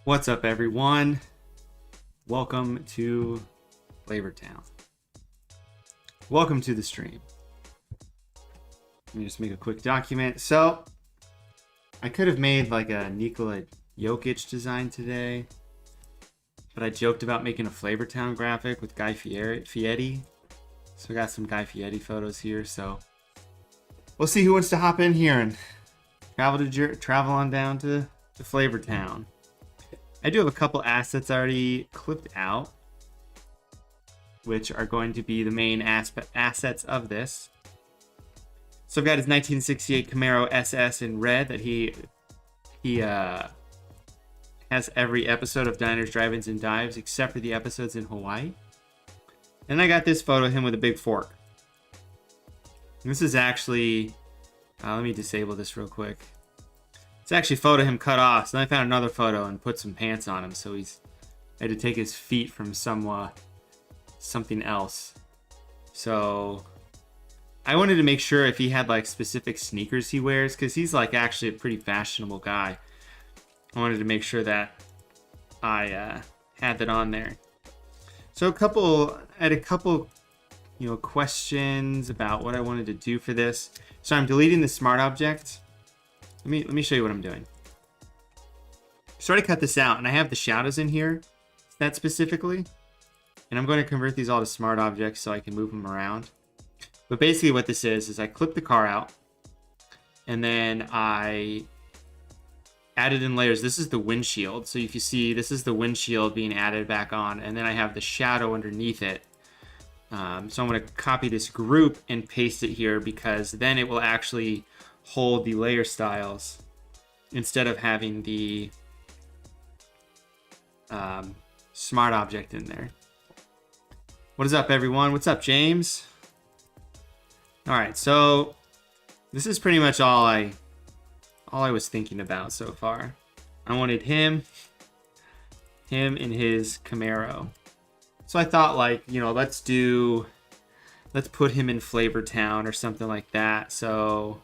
What's up, everyone? Welcome to Flavortown. Welcome to the stream. Let me just make a quick document. So, I could have made like a Nikola Jokic design today, but I joked about making a Flavortown graphic with Guy Fieri. So, I got some Guy Fieri photos here. So, we'll see who wants to hop in here and travel on down to Flavortown. I do have a couple assets already clipped out, which are going to be the main assets of this. So I've got his 1968 Camaro SS in red that he has every episode of Diners, Drive-Ins, and Dives except for the episodes in Hawaii. And I got this photo of him with a big fork. This is actually, let me disable this real quick. It's actually a photo of him cut off. So then I found another photo and put some pants on him. So I had to take his feet from something else. So I wanted to make sure if he had like specific sneakers he wears, because he's like actually a pretty fashionable guy. I wanted to make sure that I had that on there. So I had a couple questions about what I wanted to do for this. So I'm deleting the smart object. Let me show you what I'm doing. So I already cut this out, and I have the shadows in here, that specifically. And I'm going to convert these all to smart objects so I can move them around. But basically what this is I clip the car out, and then I added in layers. This is the windshield. So if you see, this is the windshield being added back on, and then I have the shadow underneath it. So I'm going to copy this group and paste it here, because then it will actually hold the layer styles instead of having the smart object in there. What is up, everyone? What's up, James? All right, so this is pretty much all I was thinking about so far. I wanted him in his Camaro. So I thought, like, let's put him in Flavortown or something like that. So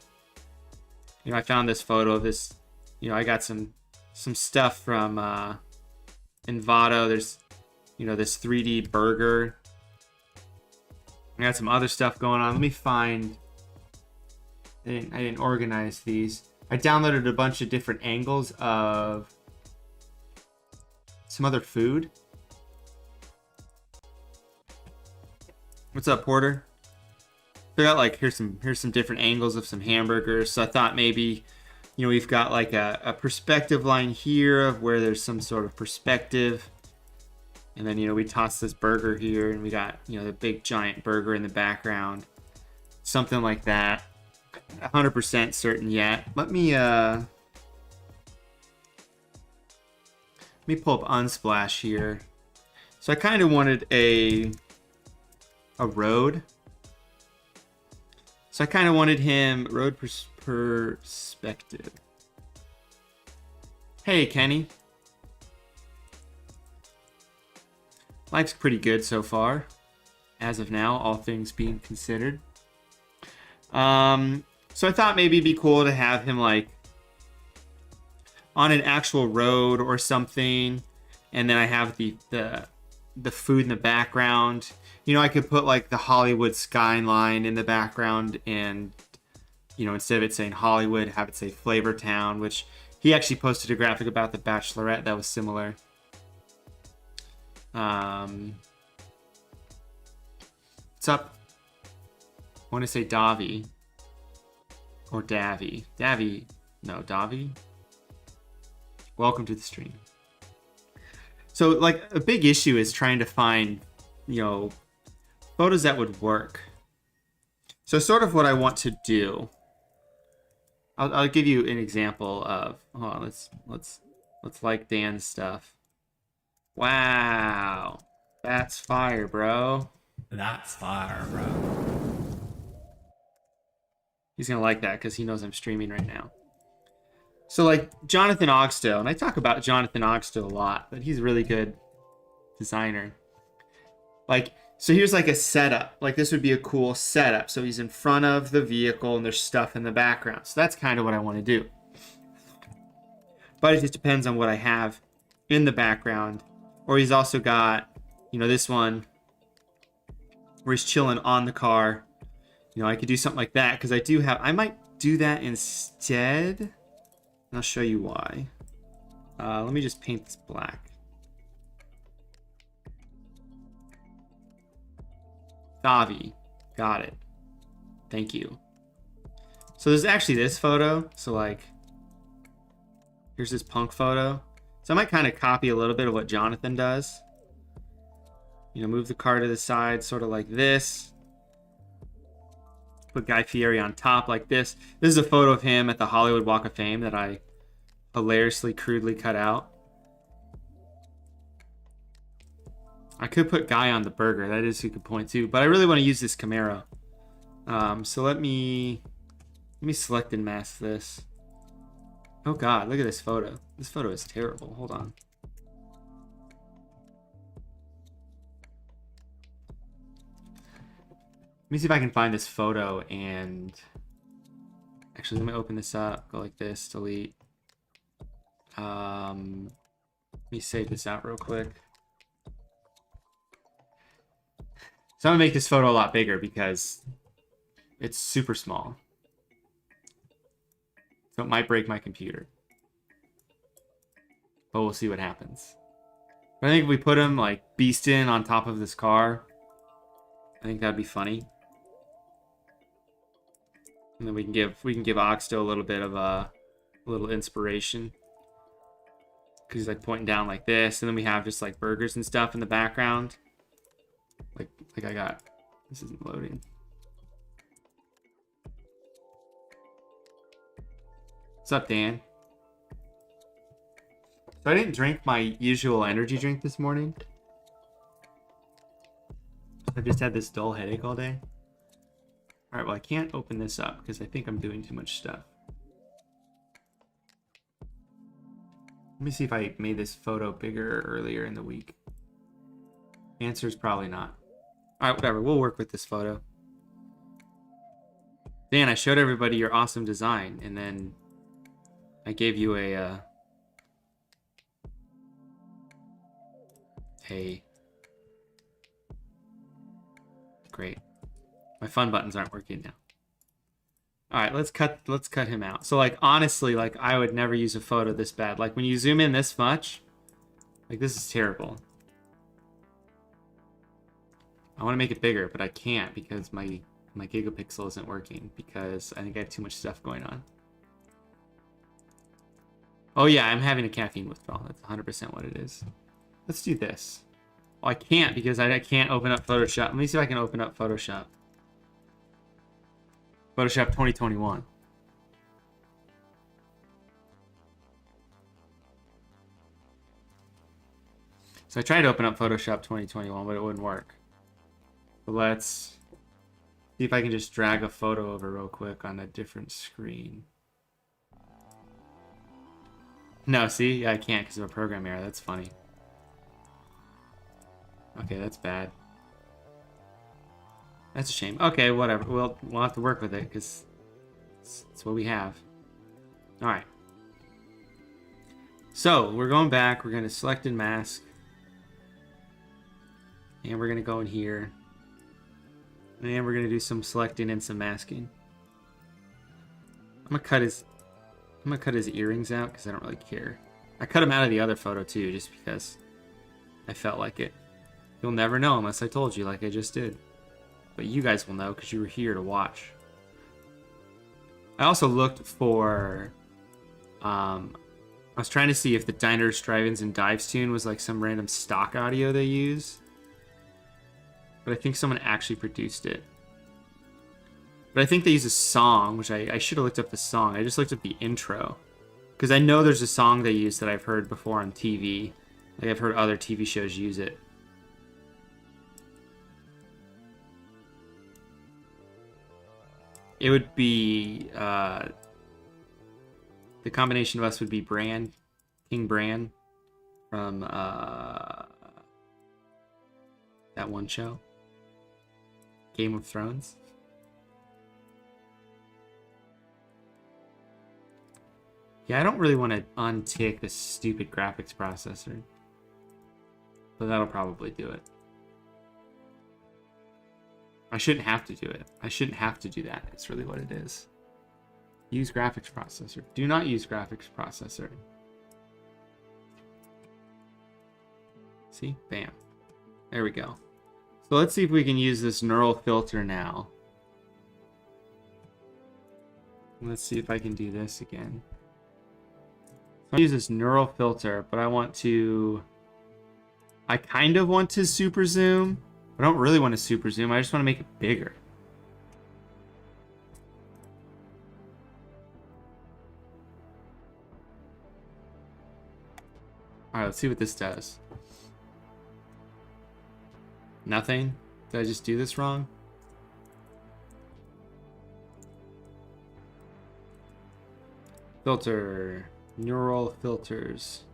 I found this photo of this. I got some stuff from Envato. There's this 3D burger. I got some other stuff going on. Let me find. I didn't organize these. I downloaded a bunch of different angles of some other food. What's up, Porter? I got like here's some different angles of some hamburgers. So I thought maybe we've got like a perspective line here of where there's some sort of perspective. And then, we toss this burger here, and we got, the big giant burger in the background. Something like that. 100% certain yet. Let me pull up Unsplash here. So I kind of wanted a road. So I kind of wanted him road perspective. Hey, Kenny. Life's pretty good so far, as of now, all things being considered. So I thought maybe it'd be cool to have him like on an actual road or something, and then I have the food in the background. I could put like the Hollywood skyline in the background, and instead of it saying Hollywood, have it say Flavortown, which he actually posted a graphic about the Bachelorette that was similar. What's up? I want to say Davi or Davy. Davi. Welcome to the stream. So like a big issue is trying to find, photos that would work. So sort of what I want to do. I'll give you an example of. Hold on, let's like Dan's stuff. Wow, that's fire, bro. That's fire, bro. He's gonna like that because he knows I'm streaming right now. So like Jonathan Ogstow, and I talk about Jonathan Ogstow a lot, but he's a really good designer. Like, so here's like a setup. Like this would be a cool setup. So he's in front of the vehicle and there's stuff in the background. So that's kind of what I want to do. But it just depends on what I have in the background. Or he's also got, you know, this one where he's chilling on the car. You know, I could do something like that because I might do that instead. And I'll show you why. Let me just paint this black. Davi. Got it. Thank you. So there's actually this photo. So like, here's this punk photo. So I might kind of copy a little bit of what Jonathan does. You know, move the car to the side, sort of like this. Put Guy Fieri on top like this. This is a photo of him at the Hollywood Walk of Fame that I hilariously, crudely cut out. I could put Guy on the burger. That is a good point too. But I really want to use this Camaro. So let me select and mask this. Oh God, look at this photo. This photo is terrible. Hold on. Let me see if I can find this photo and actually let me open this up. Go like this, delete. Let me save this out real quick. So I'm gonna make this photo a lot bigger because it's super small. So it might break my computer. But we'll see what happens. But I think if we put him like beastin' on top of this car, I think that'd be funny. And then we can give Oxto a little bit of a little inspiration. Because he's like pointing down like this, and then we have just like burgers and stuff in the background. Like I got, this isn't loading. What's up, Dan? So I didn't drink my usual energy drink this morning. I've just had this dull headache all day. Alright, well I can't open this up because I think I'm doing too much stuff. Let me see if I made this photo bigger earlier in the week. Answer is probably not. Alright, whatever. We'll work with this photo. Dan, I showed everybody your awesome design, and then I gave you a great. My fun buttons aren't working now. All right, let's cut him out. So like honestly, like I would never use a photo this bad. Like when you zoom in this much, like this is terrible. I want to make it bigger, but I can't because my gigapixel isn't working because I think I have too much stuff going on. Oh yeah, I'm having a caffeine withdrawal. That's 100% what it is. Let's do this. Well, I can't because I can't open up Photoshop. Let me see if I can open up Photoshop. Photoshop 2021. So I tried to open up Photoshop 2021, but it wouldn't work. But let's see if I can just drag a photo over real quick on a different screen. No, see? Yeah, I can't because of a program error. That's funny. Okay, that's bad. That's a shame. Okay, whatever. We'll have to work with it because it's what we have. All right. So we're going back. We're going to select and mask, and we're going to go in here, and we're going to do some selecting and some masking. I'm gonna cut his earrings out because I don't really care. I cut him out of the other photo too, just because I felt like it. You'll never know unless I told you, like I just did. But you guys will know because you were here to watch. I also looked for... I was trying to see if the Diners, Drive-Ins, and Dives tune was like some random stock audio they use. But I think someone actually produced it. But I think they use a song, which I should have looked up the song. I just looked up the intro. Because I know there's a song they use that I've heard before on TV. Like I've heard other TV shows use it. It would be... the combination of us would be Bran. King Bran. From that one show. Game of Thrones. Yeah, I don't really want to untick this stupid graphics processor. But that'll probably do it. I shouldn't have to do it. I shouldn't have to do that. It's really what it is. Use graphics processor. Do not use graphics processor. See? Bam. There we go. So let's see if we can use this neural filter now. Let's see if I can do this again. So I use this neural filter, but I want to... I kind of want to super zoom. I don't really want to super zoom. I just want to make it bigger. Alright, let's see what this does. Nothing? Did I just do this wrong? Filter. Neural filters.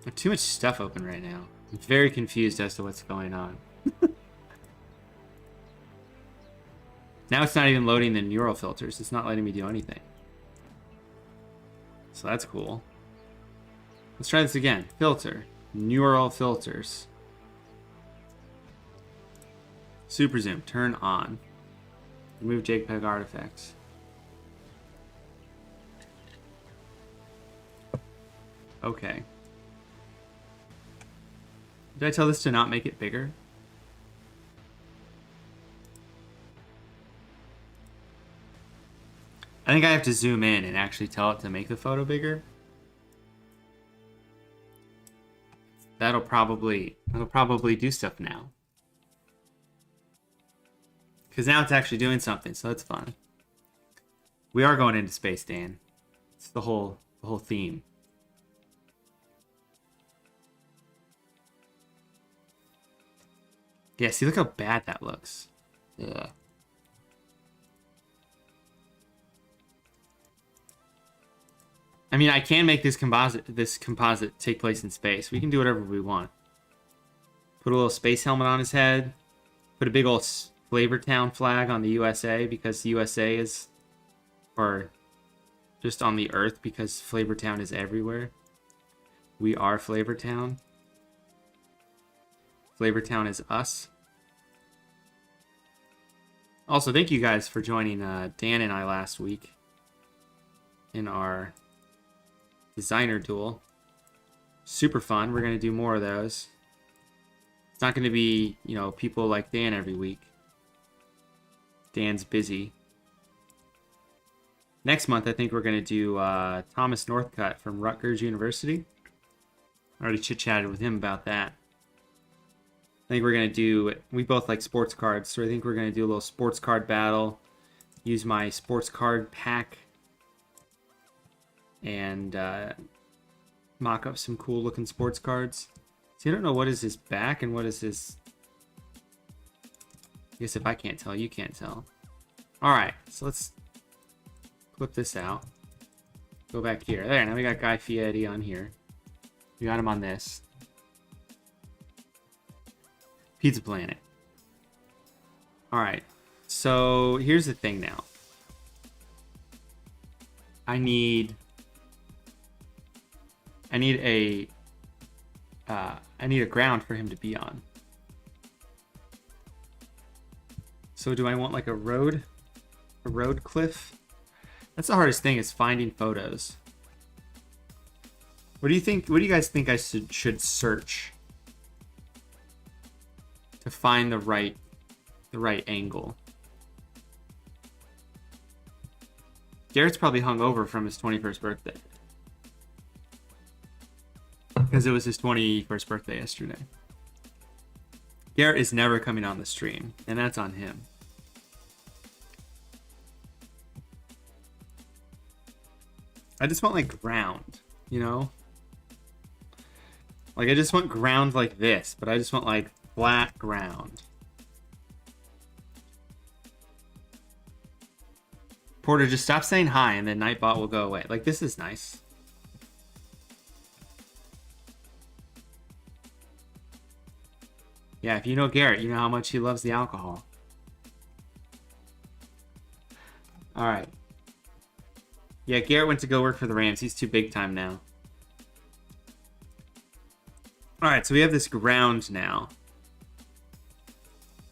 I have too much stuff open right now. I'm very confused as to what's going on. Now it's not even loading the neural filters. It's not letting me do anything. So that's cool. Let's try this again. Filter. Neural filters. Super zoom. Turn on. Remove JPEG artifacts. Okay. Did I tell this to not make it bigger? I think I have to zoom in and actually tell it to make the photo bigger. That'll probably do stuff now. Because now it's actually doing something, so that's fun. We are going into space, Dan. It's the whole theme. Yeah, see, look how bad that looks. Yeah. I mean, I can make this composite take place in space. We can do whatever we want. Put a little space helmet on his head. Put a big old Flavortown flag on the USA because the USA is, or just on the Earth because Flavortown is everywhere. We are Flavortown. Flavortown is us. Also, thank you guys for joining Dan and I last week in our designer duel. Super fun. We're going to do more of those. It's not going to be, you know, people like Dan every week. Dan's busy. Next month, I think we're going to do Thomas Northcutt from Rutgers University. I already chit-chatted with him about that. I think we're going to do... We both like sports cards, so I think we're going to do a little sports card battle. Use my sports card pack. And mock up some cool-looking sports cards. See, I don't know what is his back and what is his... I guess if I can't tell, you can't tell. Alright, so let's clip this out. Go back here. There, now we got Guy Fieri on here. We got him on this. Pizza Planet. Alright, so here's the thing now. I need a ground for him to be on. So do I want like a road cliff? That's the hardest thing, is finding photos. What do you think? What do you guys think I should search to find the right angle? Garrett's probably hungover from his 21st birthday. Because it was his 21st birthday yesterday. Garrett is never coming on the stream, and that's on him. I just want like ground, you know? Like I just want ground like this, but I just want like flat ground. Porter, just stop saying hi and then Nightbot will go away. Like this is nice. Yeah, if you know Garrett, you know how much he loves the alcohol. All right. Yeah, Garrett went to go work for the Rams. He's too big time now. All right, so we have this ground now.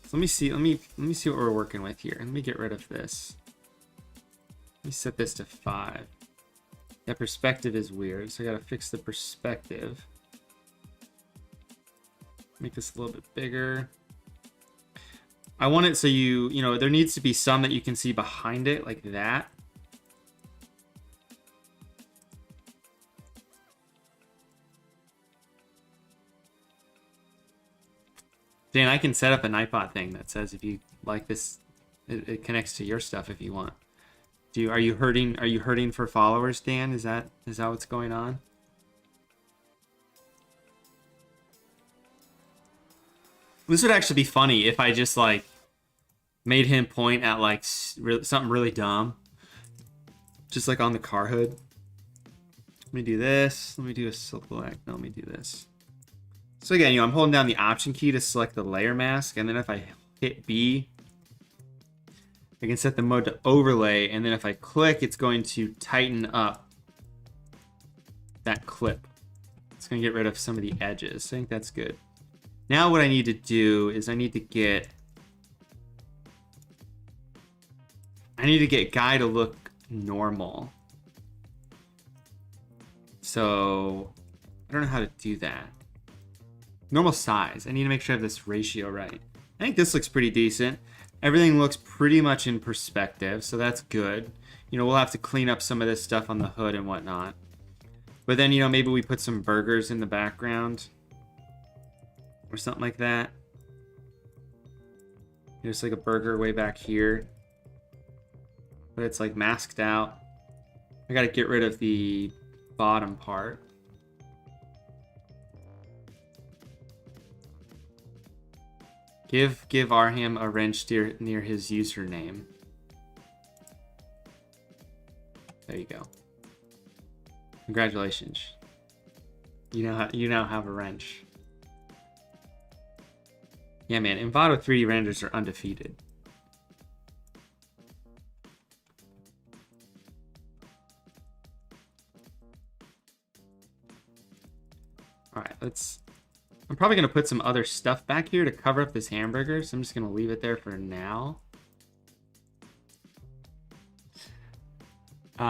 So let me see. Let me see what we're working with here. Let me get rid of this. Let me set this to 5. That perspective is weird, so I gotta fix the perspective. Make this a little bit bigger. I want it so you know, there needs to be some that you can see behind it, like that. Dan, I can set up an iPod thing that says if you like this, it connects to your stuff if you want. Are you hurting for followers, Dan? Is that what's going on? This would actually be funny if I just like made him point at like something really dumb, just like on the car hood. Let me do this. Let me do a select. No, let me do this. So again, I'm holding down the Option key to select the layer mask, and then if I hit B, I can set the mode to overlay, and then if I click, it's going to tighten up that clip. It's going to get rid of some of the edges. So I think that's good. Now what I need to do is I need to get Guy to look normal. So I don't know how to do that. Normal size. I need to make sure I have this ratio right. I think this looks pretty decent. Everything looks pretty much in perspective, so that's good. We'll have to clean up some of this stuff on the hood and whatnot. But then, maybe we put some burgers in the background. Or something like that. There's like a burger way back here. But it's like masked out. I gotta get rid of the bottom part. Give Arham a wrench near his username. There you go. Congratulations. You now have a wrench. Yeah, man. Envato 3D renders are undefeated. All right, I'm probably going to put some other stuff back here to cover up this hamburger, so I'm just going to leave it there for now. But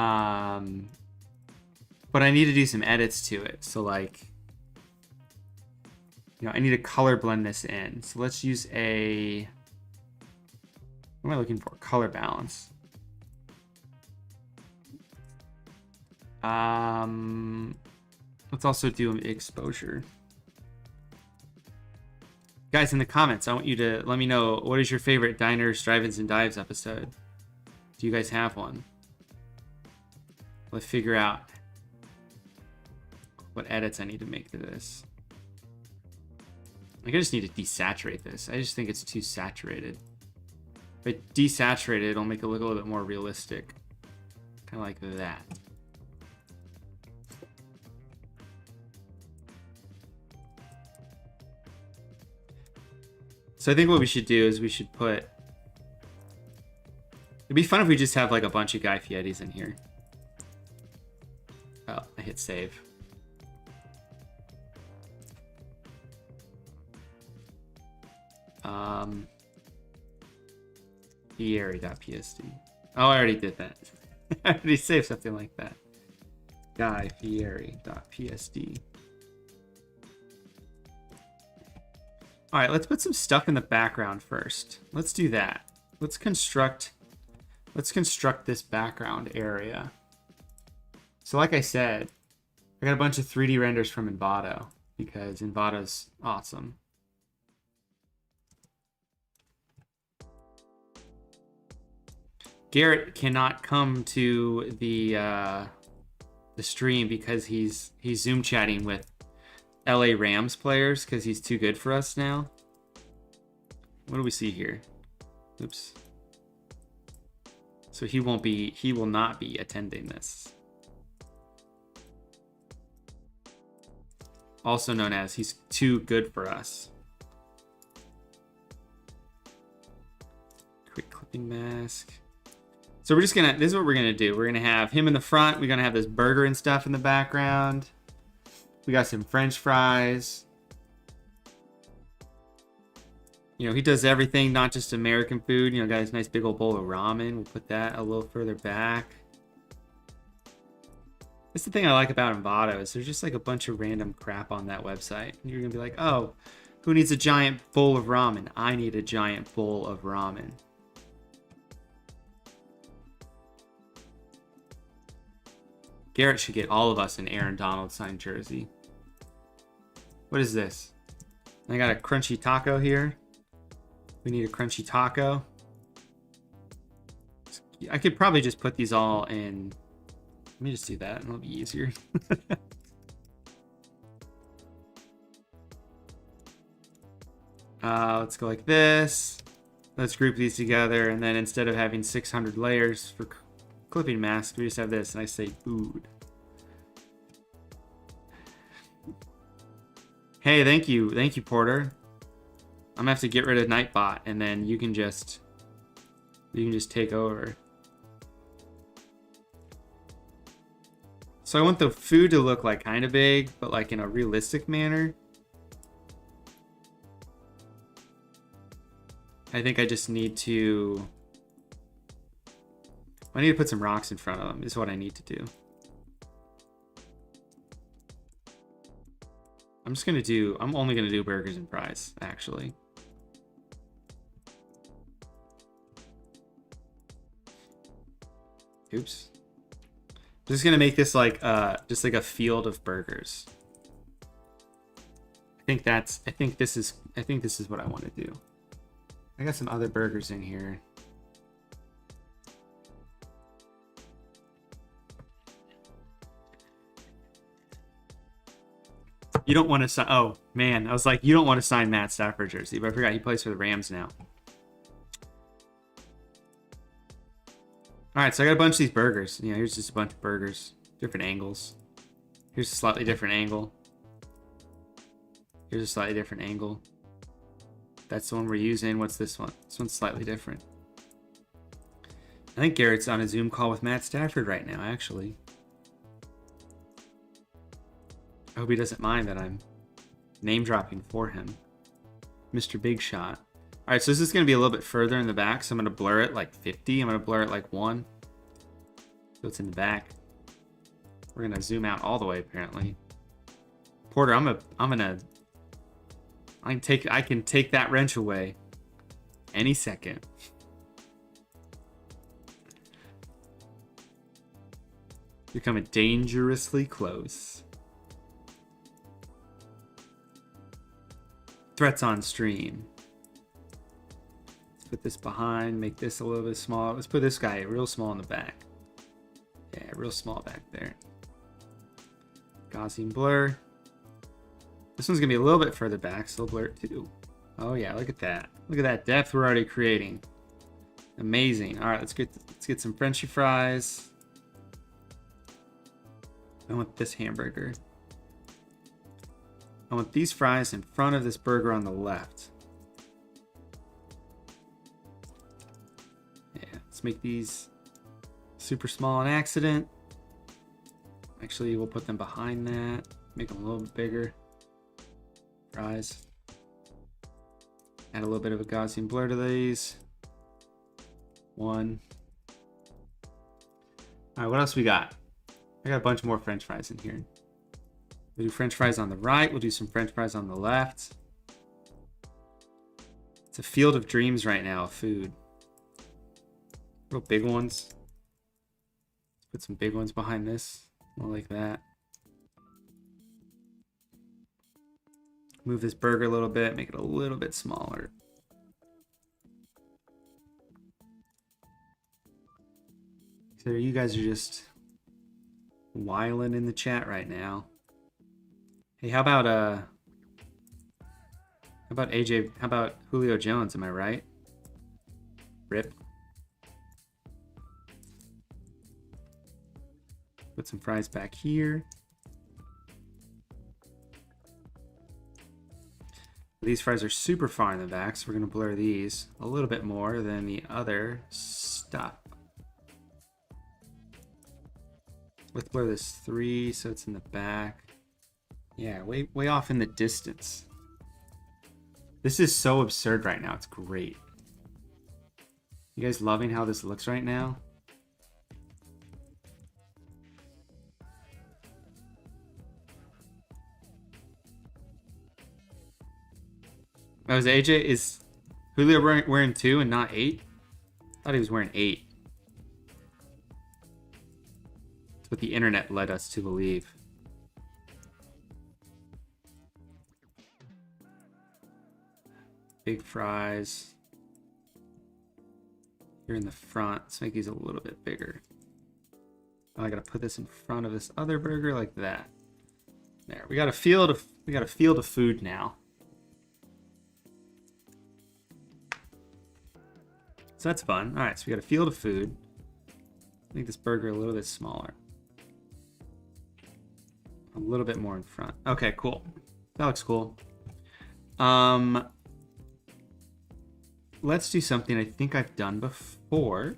I need to do some edits to it. So, like, I need to color blend this in. So let's use what am I looking for? Color balance. Let's also do an exposure. Guys, in the comments, I want you to let me know, what is your favorite Diners, Drive-Ins, and Dives episode? Do you guys have one? Let's figure out what edits I need to make to this. I just need to desaturate this. I just think it's too saturated. If I desaturate it, it'll make it look a little bit more realistic. Kind of like that. So I think what we should do is it'd be fun if we just have like a bunch of Guy Fieri's in here. Oh, I hit save. Fieri.psd. Oh, I already did that. I already saved something like that. Guy Fieri.psd. All right, let's put some stuff in the background first. Let's do that. Let's construct this background area. So like I said, I got a bunch of 3D renders from Envato because Envato's awesome. Garrett cannot come to the stream because he's Zoom chatting with LA Rams players because he's too good for us now. What do we see here? Oops. So he will not be attending this. Also known as he's too good for us. Quick clipping mask. So So we're just gonna, this is what we're gonna do. We're gonna have him in the front. We're gonna have this burger and stuff in the background. We got some French fries. You know, he does everything, not just American food. You know, got his nice big old bowl of ramen. We'll put that a little further back. That's the thing I like about Envato is there's just like a bunch of random crap on that website. And you're gonna be like, oh, who needs a giant bowl of ramen? I need a giant bowl of ramen. Garrett should get all of us an Aaron Donald signed jersey. What is this? I got a crunchy taco here. We need a crunchy taco. I could probably just put these all in. Let me just do that. It'll be easier. Let's go like this. Let's group these together. And then instead of having 600 layers for clipping masks, we just have this. And I say food. Hey, thank you. Thank you, Porter. I'm gonna have to get rid of Nightbot, and then you can just take over. So I want the food to look like kind of big, but like in a realistic manner. I think I just need to... I need to put some rocks in front of them, is what I need to do. I'm only gonna do burgers and fries, actually. Oops. I'm just gonna make this like just like a field of burgers. I think this is what I want to do. I got some other burgers in here. You don't want to sign. Oh man, I was like, you don't want to sign Matt Stafford jersey, but I forgot he plays for the Rams now. All right, so I got a bunch of these burgers. You know, here's just a bunch of burgers, different angles. Here's a slightly different angle. Here's a slightly different angle. That's the one we're using. What's this one? This one's slightly different. I think Garrett's on a Zoom call with Matt Stafford right now, actually. I hope he doesn't mind that I'm name dropping for him. Mr. Big Shot. All right, so this is going to be a little bit further in the back, so I'm going to blur it like 50. I'm going to blur it like 1. So it's in the back. We're going to zoom out all the way, apparently. Porter, I can take that wrench away any second. You're coming dangerously close. Threats on stream. Let's put this behind, make this a little bit smaller. Let's put this guy real small in the back. Yeah, real small back there. Gaussian blur. This one's gonna be a little bit further back, so blur it too. Oh yeah, look at that. Look at that depth we're already creating. Amazing. All right, let's get some Frenchy fries. I want this hamburger. I want these fries in front of this burger on the left. Yeah, let's make these super small on accident. Actually, we'll put them behind that. Make them a little bit bigger. Fries. Add a little bit of a Gaussian blur to these. 1. All right, what else we got? I got a bunch more French fries in here. We'll do French fries on the right. We'll do some French fries on the left. It's a field of dreams right now of food. Real big ones. Let's put some big ones behind this. More like that. Move this burger a little bit. Make it a little bit smaller. So you guys are just whiling in the chat right now. Hey, how about AJ? How about Julio Jones? Am I right? Rip. Put some fries back here. These fries are super far in the back, so we're gonna blur these a little bit more than the other stuff. Let's blur this 3 so it's in the back. Yeah, way off in the distance. This is so absurd right now. It's great. You guys loving how this looks right now? Oh, is Julio wearing 2 and not 8? I thought he was wearing 8. That's what the internet led us to believe. Big fries. Here in the front. Let's make these a little bit bigger. Oh, I gotta put this in front of this other burger like that. There. We got a field of food now. So that's fun. All right, so we got a field of food. Make this burger a little bit smaller. A little bit more in front. Okay, cool. That looks cool. Let's do something I think I've done before.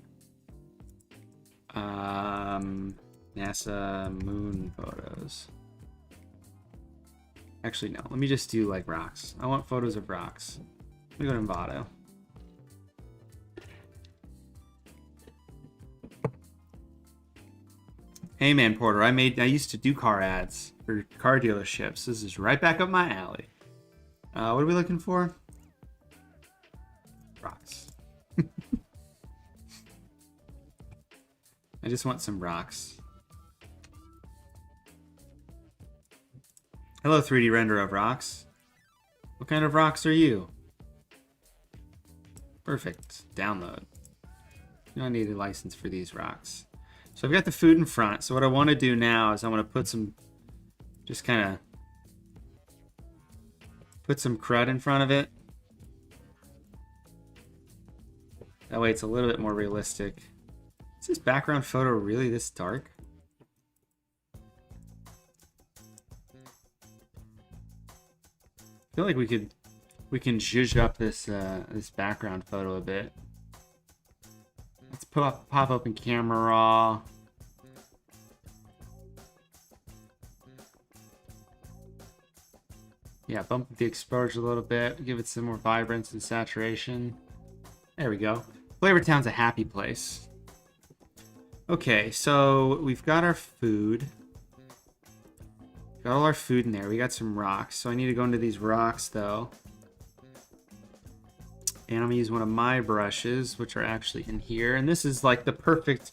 NASA moon photos. Actually, no. Let me just do like rocks. I want photos of rocks. Let me go to Envato. Hey man, Porter, I used to do car ads for car dealerships. This is right back up my alley. What are we looking for? Rocks. I just want some rocks. Hello, 3D render of rocks. What kind of rocks are you? Perfect. Download. You don't need a license for these rocks. So I've got the food in front. So what I want to do now is I want to put some, just kind of put some crud in front of it. That way it's a little bit more realistic. Is this background photo really this dark? I feel like we can zhuzh up this this background photo a bit. Let's pop open camera raw. Yeah, bump up the exposure a little bit, give it some more vibrance and saturation. There we go. Flavortown's a happy place. Okay, so we've got our food. Got all our food in there. We got some rocks. So I need to go into these rocks though. And I'm gonna use one of my brushes, which are actually in here. And this is like the perfect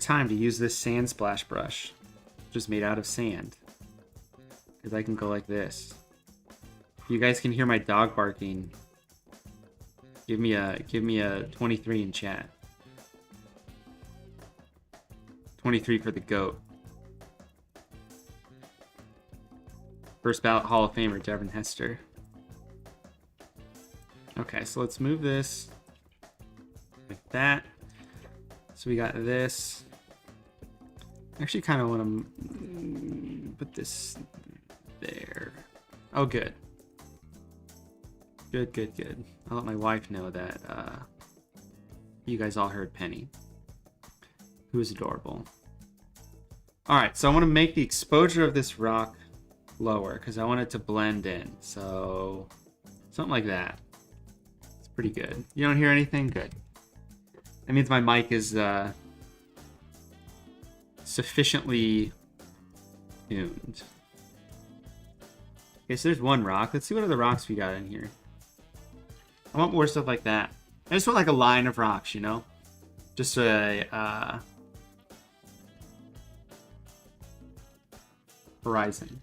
time to use this sand splash brush, just made out of sand. Because I can go like this. You guys can hear my dog barking. Give me a 23 in chat. 23 for the GOAT. First ballot Hall of Famer, Devin Hester. Okay, so let's move this like that. So we got this. I actually kind of want to put this there. Oh, good. Good. I'll let my wife know that you guys all heard Penny, who is adorable. All right, so I want to make the exposure of this rock lower because I want it to blend in. So something like that. It's pretty good. You don't hear anything? Good. That means my mic is sufficiently tuned. Okay, so there's one rock. Let's see what other rocks we got in here. I want more stuff like that. I just want like a line of rocks, you know? Just a horizon.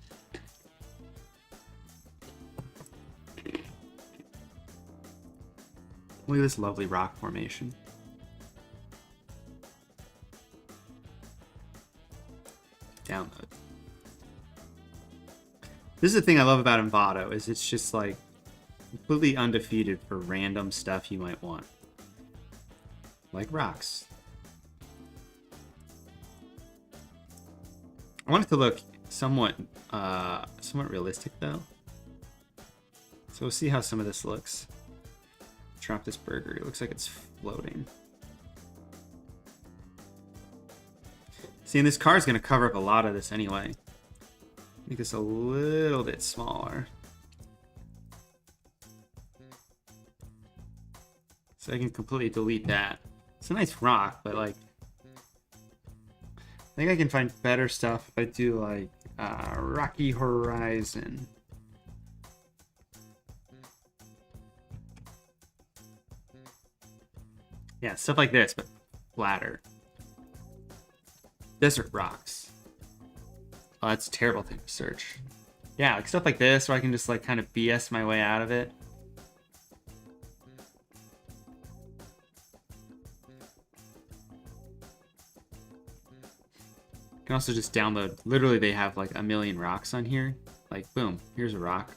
Look at this lovely rock formation. Download. This is the thing I love about Envato, is it's just like completely undefeated for random stuff you might want. Like rocks. I want it to look somewhat realistic though. So we'll see how some of this looks. Drop this burger. It looks like it's floating. See, and this car is going to cover up a lot of this anyway. Make this a little bit smaller. So I can completely delete that. It's a nice rock, but like, I think I can find better stuff if I do like Rocky Horizon. Yeah, stuff like this, but flatter. Desert rocks. Oh, that's a terrible thing to search. Yeah, like stuff like this, where I can just like kind of BS my way out of it. You can also just download. Literally, they have like a million rocks on here. Like, boom, here's a rock.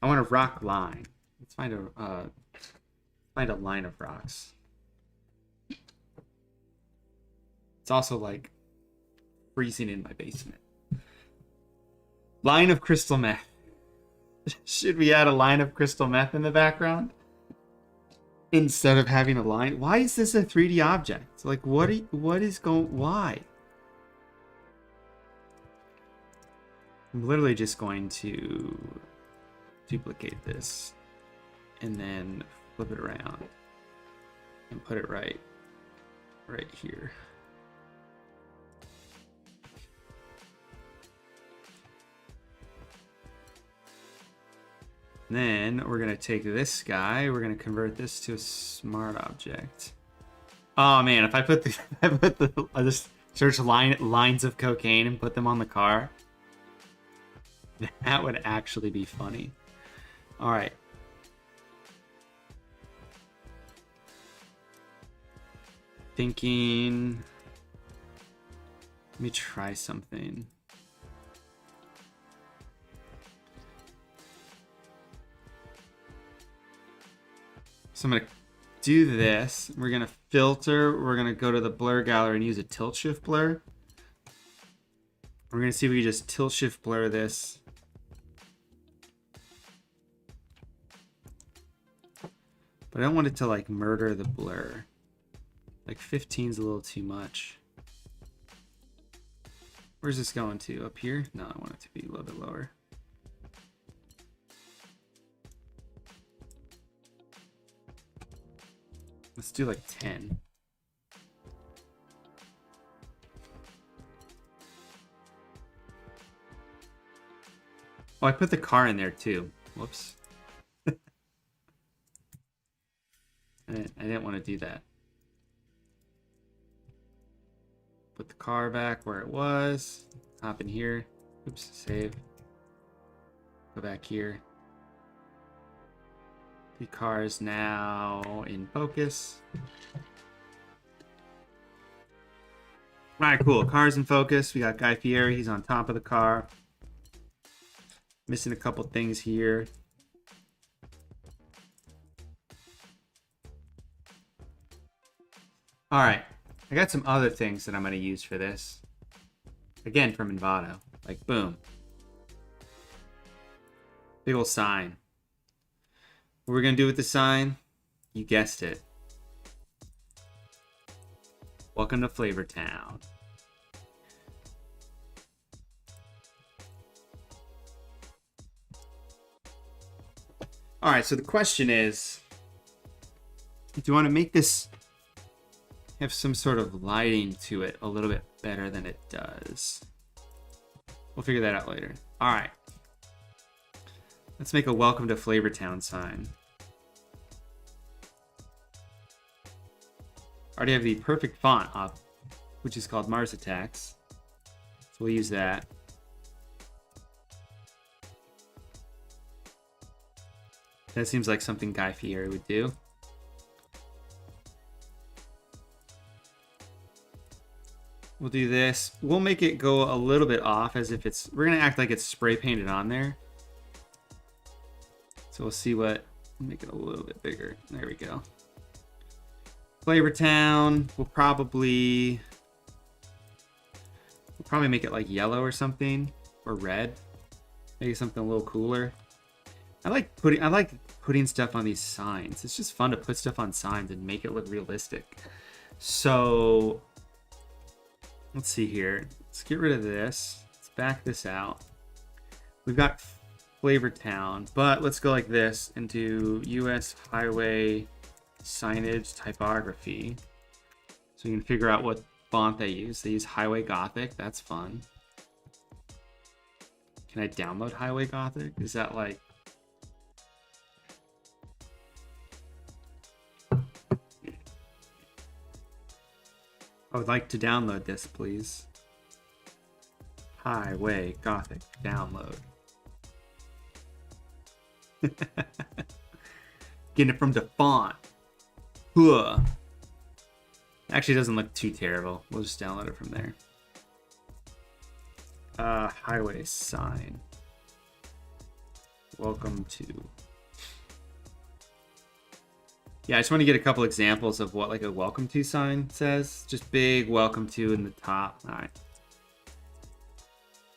I want a rock line. Let's find a line of rocks. It's also like freezing in my basement. Line of crystal meth. Should we add a line of crystal meth in the background instead of having a line? Why is this a 3D object? Like, what is going? Why? I'm literally just going to duplicate this and then flip it around and put it right here. Then we're gonna take this guy. We're gonna convert this to a smart object. Oh man, if I put I just search lines of cocaine and put them on the car, that would actually be funny. All right. Thinking. Let me try something. So I'm going to do this. We're going to filter. We're going to go to the blur gallery and use a tilt shift blur. We're going to see if we can just tilt shift blur this. But I don't want it to like murder the blur. Like 15 is a little too much. Where's this going to? Up here? No, I want it to be a little bit lower. Let's do like 10. Oh, I put the car in there too. Whoops. I didn't want to do that. Put the car back where it was. Hop in here. Oops, save. Go back here. The car is now in focus. Alright, cool. Car's in focus. We got Guy Fieri. He's on top of the car. Missing a couple things here. Alright. I got some other things that I'm going to use for this. Again, from Envato. Like, boom. Big ol' sign. What we're going to do with the sign? You guessed it. Welcome to Flavortown. Alright, so the question is, do you want to make this have some sort of lighting to it a little bit better than it does? We'll figure that out later. Alright. Let's make a welcome to Flavortown sign. I already have the perfect font up, which is called Mars Attacks. So we'll use that. That seems like something Guy Fieri would do. We'll do this. We'll make it go a little bit off as if it's... We're going to act like it's spray painted on there. So we'll see what... Make it a little bit bigger. There we go. Flavortown. We'll probably make it like yellow or something. Or red. Maybe something a little cooler. I like putting stuff on these signs. It's just fun to put stuff on signs and make it look realistic. So let's see here. Let's get rid of this. Let's back this out. We've got Flavortown, but let's go like this and do US highway signage typography. So you can figure out what font they use. They use Highway Gothic. That's fun. Can I download Highway Gothic? Is that like... I would like to download this, please. Highway Gothic download. Getting it from the font. Huh. Actually, it doesn't look too terrible. We'll just download it from there. Highway sign. Welcome to. Yeah, I just want to get a couple examples of what like a welcome to sign says. Just big welcome to in the top. All right.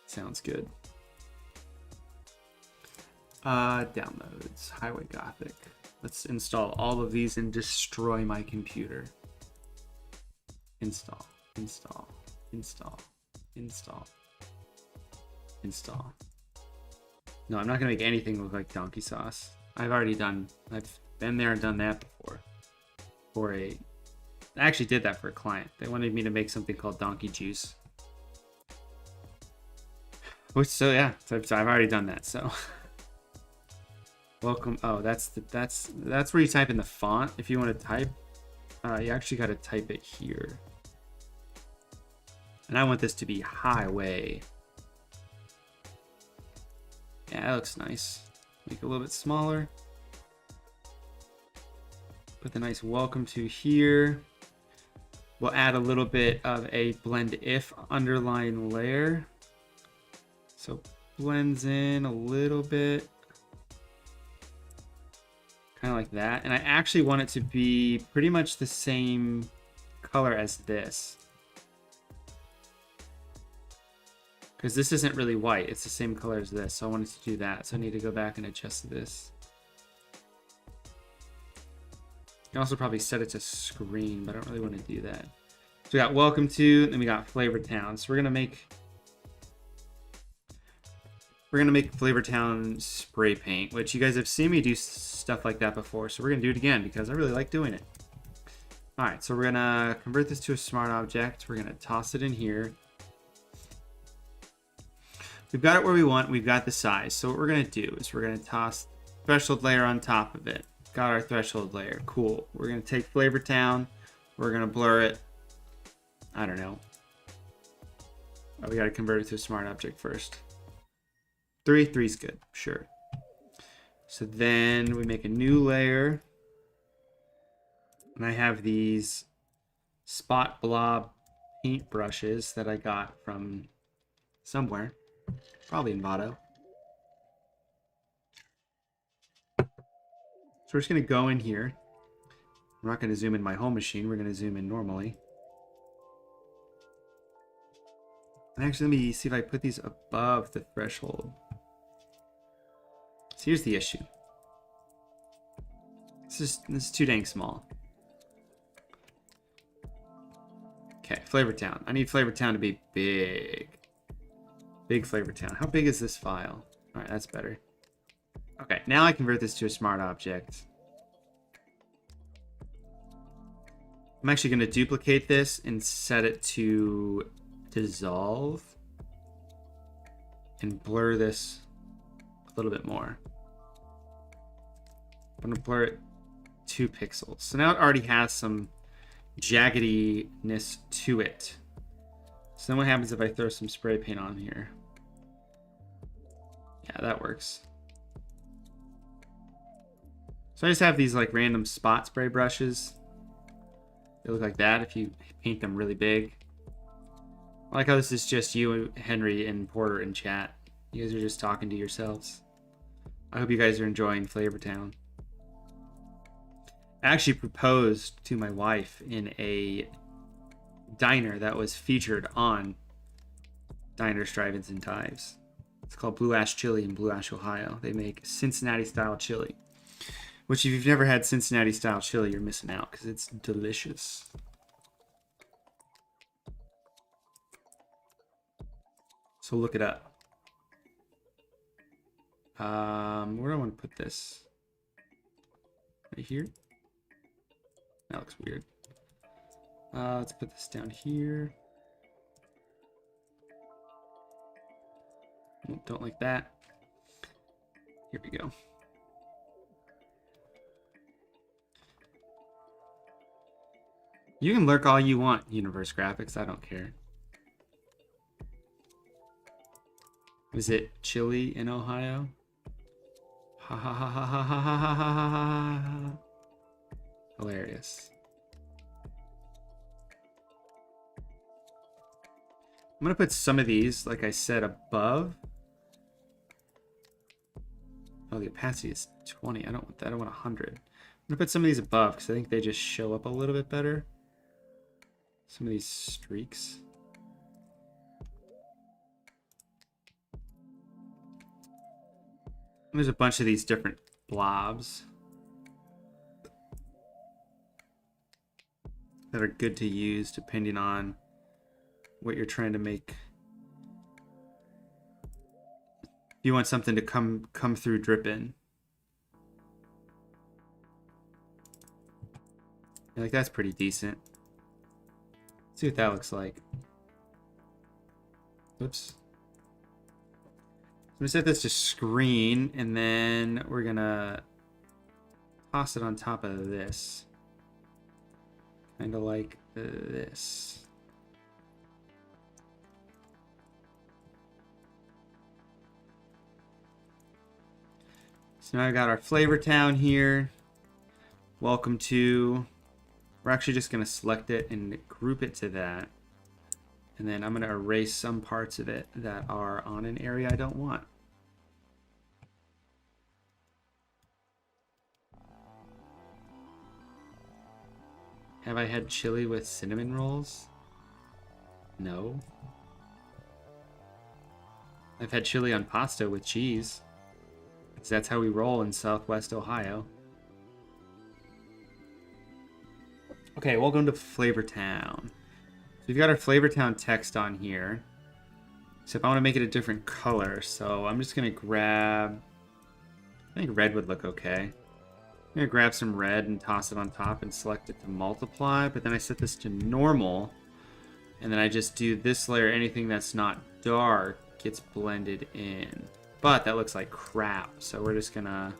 Sounds good. Downloads, Highway Gothic. Let's install all of these and destroy my computer. Install, install, install, install, install. No, I'm not gonna make anything look like donkey sauce. I've been there and done that before. I actually did that for a client. They wanted me to make something called donkey juice. Which, so yeah, so I've already done that, so. Welcome, oh, that's where you type in the font. If you want to type, you actually got to type it here. And I want this to be highway. Yeah, that looks nice. Make it a little bit smaller. Put the nice welcome to here. We'll add a little bit of a blend if underline layer. So blends in a little bit. Kind of like that. And I actually want it to be pretty much the same color as this. Because this isn't really white. It's the same color as this. So I wanted to do that. So I need to go back and adjust this. You can also probably set it to screen, but I don't really want to do that. So we got welcome to, and then we got Flavortown. So we're gonna make Flavortown spray paint, which you guys have seen me do stuff like that before. So we're gonna do it again because I really like doing it. All right, so we're gonna convert this to a smart object. We're gonna toss it in here. We've got it where we want. We've got the size. So what we're gonna do is we're gonna toss threshold layer on top of it. Got our threshold layer. Cool. We're gonna take Flavortown. We're gonna blur it. I don't know. Oh, we gotta convert it to a smart object first. 3's good. Sure. So then we make a new layer. And I have these spot blob paint brushes that I got from somewhere. Probably in Vado. So we're just going to go in here. I'm not going to zoom in my home machine. We're going to zoom in normally. And actually, let me see if I put these above the threshold. So here's the issue. This is too dang small. Okay, Flavortown. I need Flavortown to be big. Big Flavortown. How big is this file? All right, that's better. Okay, now I convert this to a smart object. I'm actually going to duplicate this and set it to dissolve and blur this a little bit more. I'm going to blur it 2 pixels. So now it already has some jaggediness to it. So then what happens if I throw some spray paint on here? Yeah, that works. So I just have these like random spot spray brushes. They look like that if you paint them really big. I like how this is just you, Henry, and Porter in chat. You guys are just talking to yourselves. I hope you guys are enjoying Flavortown. I actually proposed to my wife in a diner that was featured on Diners, Drive-Ins, and Dives. It's called Blue Ash Chili in Blue Ash, Ohio. They make Cincinnati-style chili. Which, if you've never had Cincinnati-style chili, you're missing out because it's delicious. So look it up. Where do I want to put this? Right here? That looks weird. Let's put this down here. Don't like that. Here we go. You can lurk all you want, Universe Graphics. I don't care. Is it chilly in Ohio? Ha ha ha ha ha ha ha ha ha ha ha. Hilarious. I'm gonna put some of these, like I said, above. Oh, the opacity is 20. I don't want that. I want 100. I'm gonna put some of these above because I think they just show up a little bit better. Some of these streaks. There's a bunch of these different blobs that are good to use depending on what you're trying to make. If you want something to come through dripping. Like that's pretty decent. Let's see what that looks like. Oops. I'm gonna set this to screen, and then we're gonna toss it on top of this. Kind of like this. So now I got our Flavortown here. Welcome to. We're actually just gonna select it and group it to that. And then I'm going to erase some parts of it that are on an area I don't want. Have I had chili with cinnamon rolls? No. I've had chili on pasta with cheese, because that's how we roll in Southwest Ohio. Okay, welcome to Flavortown. So we've got our Flavortown text on here. Except I want to make it a different color. So I'm just going to grab... I think red would look okay. I'm going to grab some red and toss it on top and select it to multiply. But then I set this to normal. And then I just do this layer. Anything that's not dark gets blended in. But that looks like crap. So we're just going to...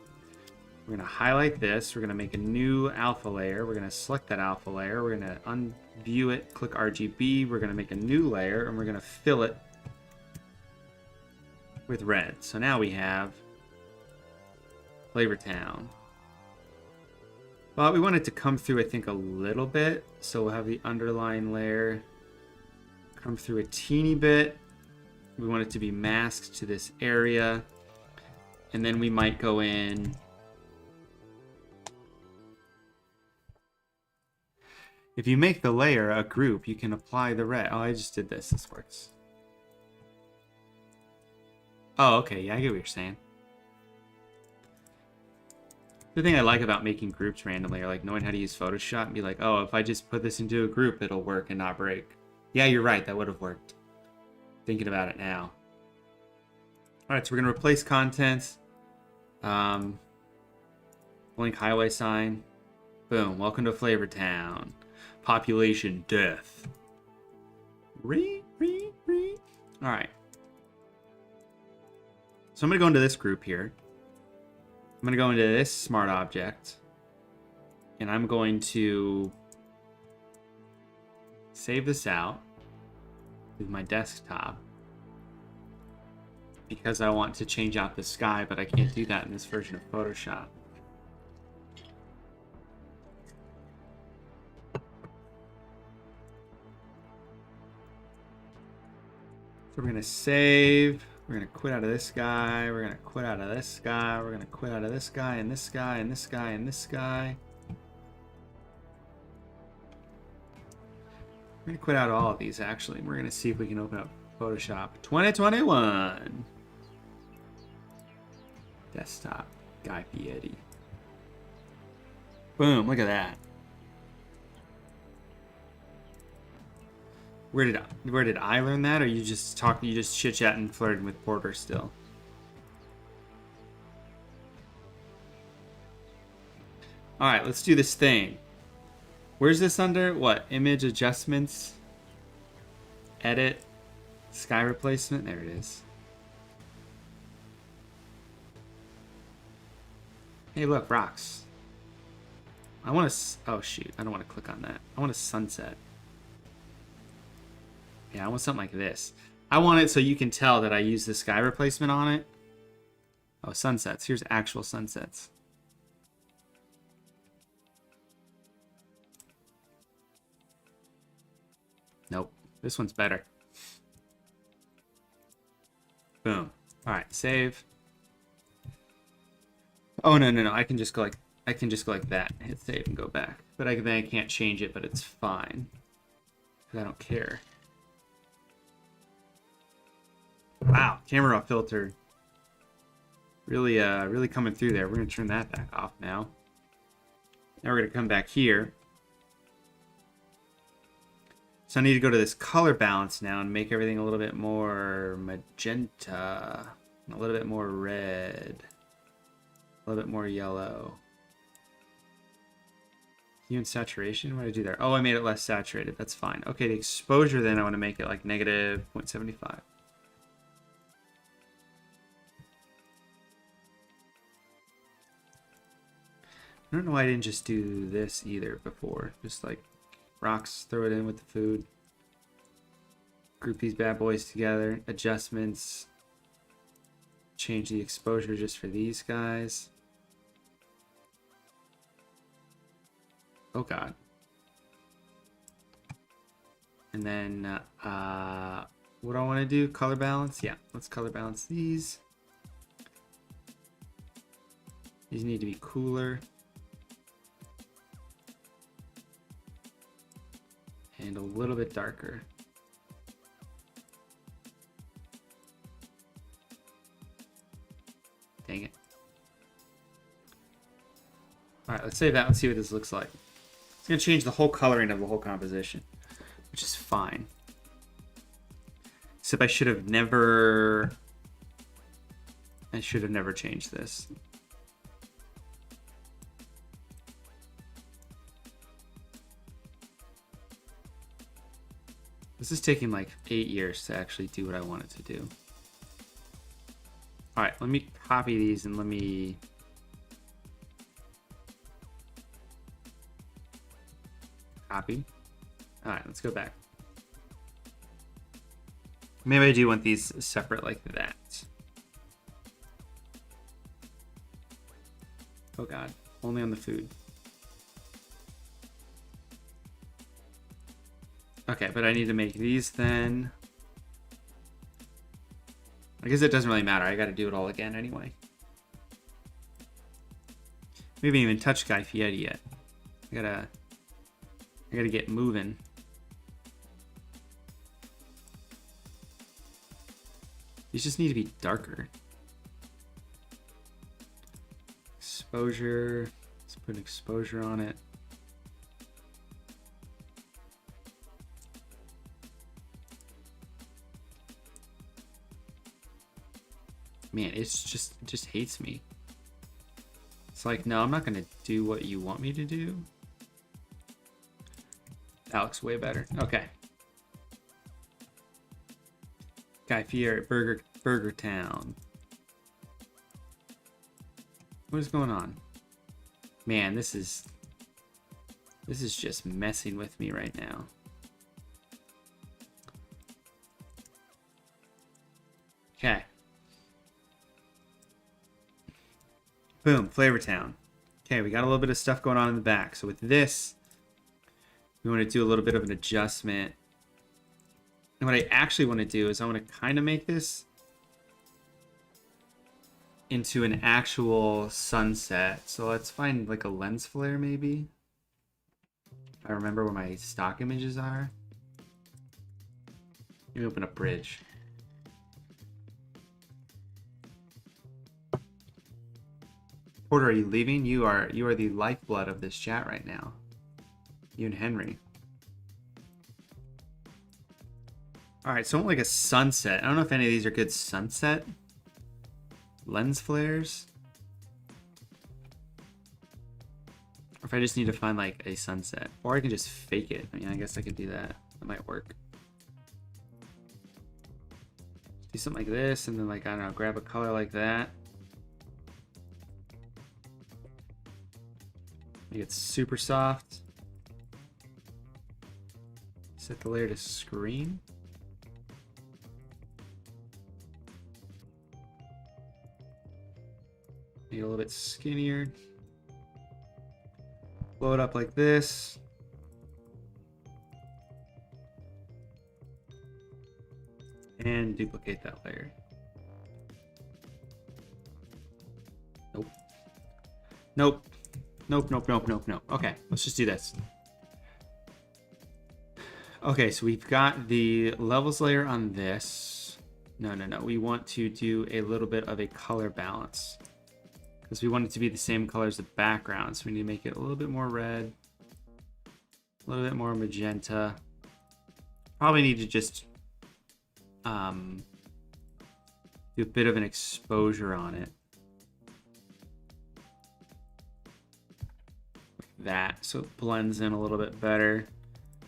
We're going to highlight this. We're going to make a new alpha layer. We're going to select that alpha layer. We're going to unview it, click RGB. We're going to make a new layer, and we're going to fill it with red. So now we have Flavortown. But we want it to come through, I think, a little bit. So we'll have the underlying layer come through a teeny bit. We want it to be masked to this area. And then we might go in... If you make the layer a group, you can apply the red. Oh, I just did this. This works. Oh, okay. Yeah, I get what you're saying. The thing I like about making groups randomly, or like knowing how to use Photoshop and be like, oh, if I just put this into a group, it'll work and not break. Yeah, you're right. That would have worked. Thinking about it now. All right, so we're going to replace contents. Blink highway sign. Boom. Welcome to Flavortown. Population death. All right. So I'm going to go into this group here. I'm going to go into this smart object. And I'm going to save this out with my desktop. Because I want to change out the sky, but I can't do that in this version of Photoshop. So we're going to save. We're going to quit out of this guy. We're going to quit out of this guy. We're going to quit out of this guy and this guy and this guy and this guy. We're going to quit out all of these, actually. We're going to see if we can open up Photoshop 2021. Desktop. Guy Fieri. Boom. Look at that. Where did I learn that, or you just chit chatting and flirting with Porter still? All right, let's do this thing. Where's this under? What? Image adjustments, edit, sky replacement. There it is. Hey, look, rocks. I want to. Oh shoot! I don't want to click on that. I want a sunset. Yeah, I want something like this. I want it so you can tell that I use the sky replacement on it. Oh, sunsets. Here's actual sunsets. Nope. This one's better. Boom. All right, save. Oh, no. I can just go like that. Hit save and go back. But then I can't change it, but it's fine. Because I don't care. Wow, camera filter. Really coming through there. We're going to turn that back off now. Now we're going to come back here. So I need to go to this color balance now and make everything a little bit more magenta. A little bit more red. A little bit more yellow. Hue and saturation, what did I do there? Oh, I made it less saturated. That's fine. Okay, the exposure then I want to make it like negative 0.75. I don't know why I didn't just do this either before. Just like rocks, throw it in with the food. Group these bad boys together. Adjustments. Change the exposure just for these guys. Oh god. And then what do I want to do? Color balance? Yeah, let's color balance these. These need to be cooler. And a little bit darker. Dang it. Alright, let's save that and see what this looks like. It's going to change the whole coloring of the whole composition, which is fine. Except I should have never changed this. This is taking like 8 years to actually do what I want it to do. All right, let me copy these and let me... Copy. All right, let's go back. Maybe I do want these separate like that. Oh god, only on the food. Okay, but I need to make these then. I guess it doesn't really matter. I got to do it all again anyway. We haven't even touched Guy Fieri yet. I gotta get moving. These just need to be darker. Exposure. Let's put an exposure on it. Man, it just hates me. It's like, no, I'm not gonna do what you want me to do. That looks way better. Okay. Guy Fieri, Burger Town. What is going on? Man, this is just messing with me right now. Okay. Boom, Flavortown. Okay, we got a little bit of stuff going on in the back. So with this, we want to do a little bit of an adjustment. And what I actually want to do is I want to kind of make this into an actual sunset. So let's find like a lens flare maybe. If I remember where my stock images are. Let me open a bridge. Porter, are you leaving? You are the lifeblood of this chat right now. You and Henry. All right, so I want like a sunset. I don't know if any of these are good sunset lens flares. Or if I just need to find like a sunset. Or I can just fake it. I mean, I guess I could do that. That might work. Do something like this and then like, I don't know, grab a color like that. Make it super soft. Set the layer to screen. Make it a little bit skinnier. Blow it up like this. And duplicate that layer. Nope. Nope. Nope, nope, nope, nope, nope. Okay, let's just do this. Okay, so we've got the levels layer on this. No. We want to do a little bit of a color balance. Because we want it to be the same color as the background. So we need to make it a little bit more red. A little bit more magenta. Probably need to just do a bit of an exposure on it. Like that, so it blends in a little bit better.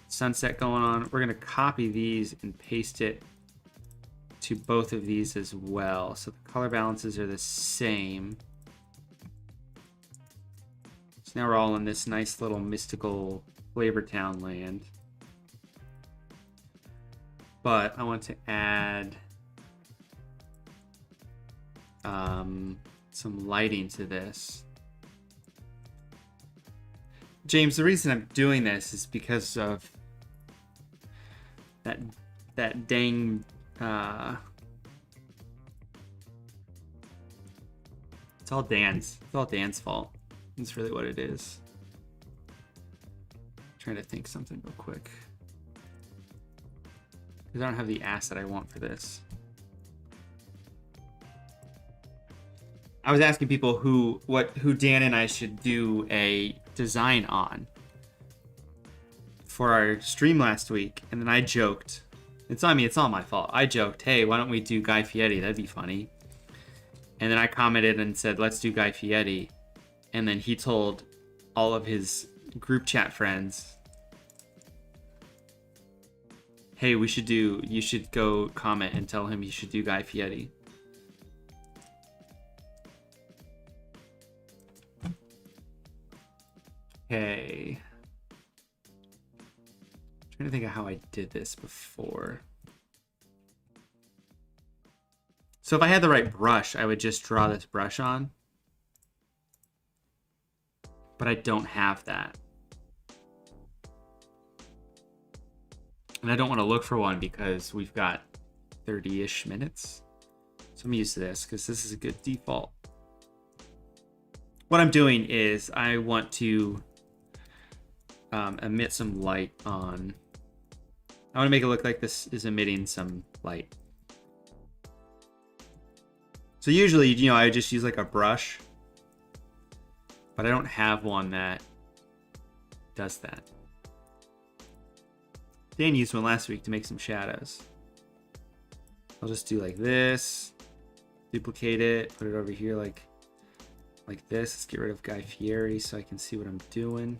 Sunset going on. We're going to copy these and paste it to both of these as well. So the color balances are the same. So now we're all in this nice little mystical Flavortown land. But I want to add some lighting to this. James, the reason I'm doing this is because of that dang it's all Dan's fault. That's really what it is. Trying to think something real quick. Because I don't have the asset I want for this. I was asking people who Dan and I should do a design on for our stream last week, and then I joked. It's not me, it's all my fault. I joked, hey, why don't we do Guy Fieri? That'd be funny. And then I commented and said, let's do Guy Fieri. And then he told all of his group chat friends, hey, you should go comment and tell him you should do Guy Fieri. Okay. I'm trying to think of how I did this before. So if I had the right brush, I would just draw this brush on. But I don't have that. And I don't want to look for one because we've got 30-ish minutes. So I'm used to this because this is a good default. What I'm doing is I want to emit some light on. I want to make it look like this is emitting some light. So usually, I just use like a brush, but I don't have one that does that. Dan used one last week to make some shadows. I'll just do like this, duplicate it, put it over here like this. Let's get rid of Guy Fieri so I can see what I'm doing.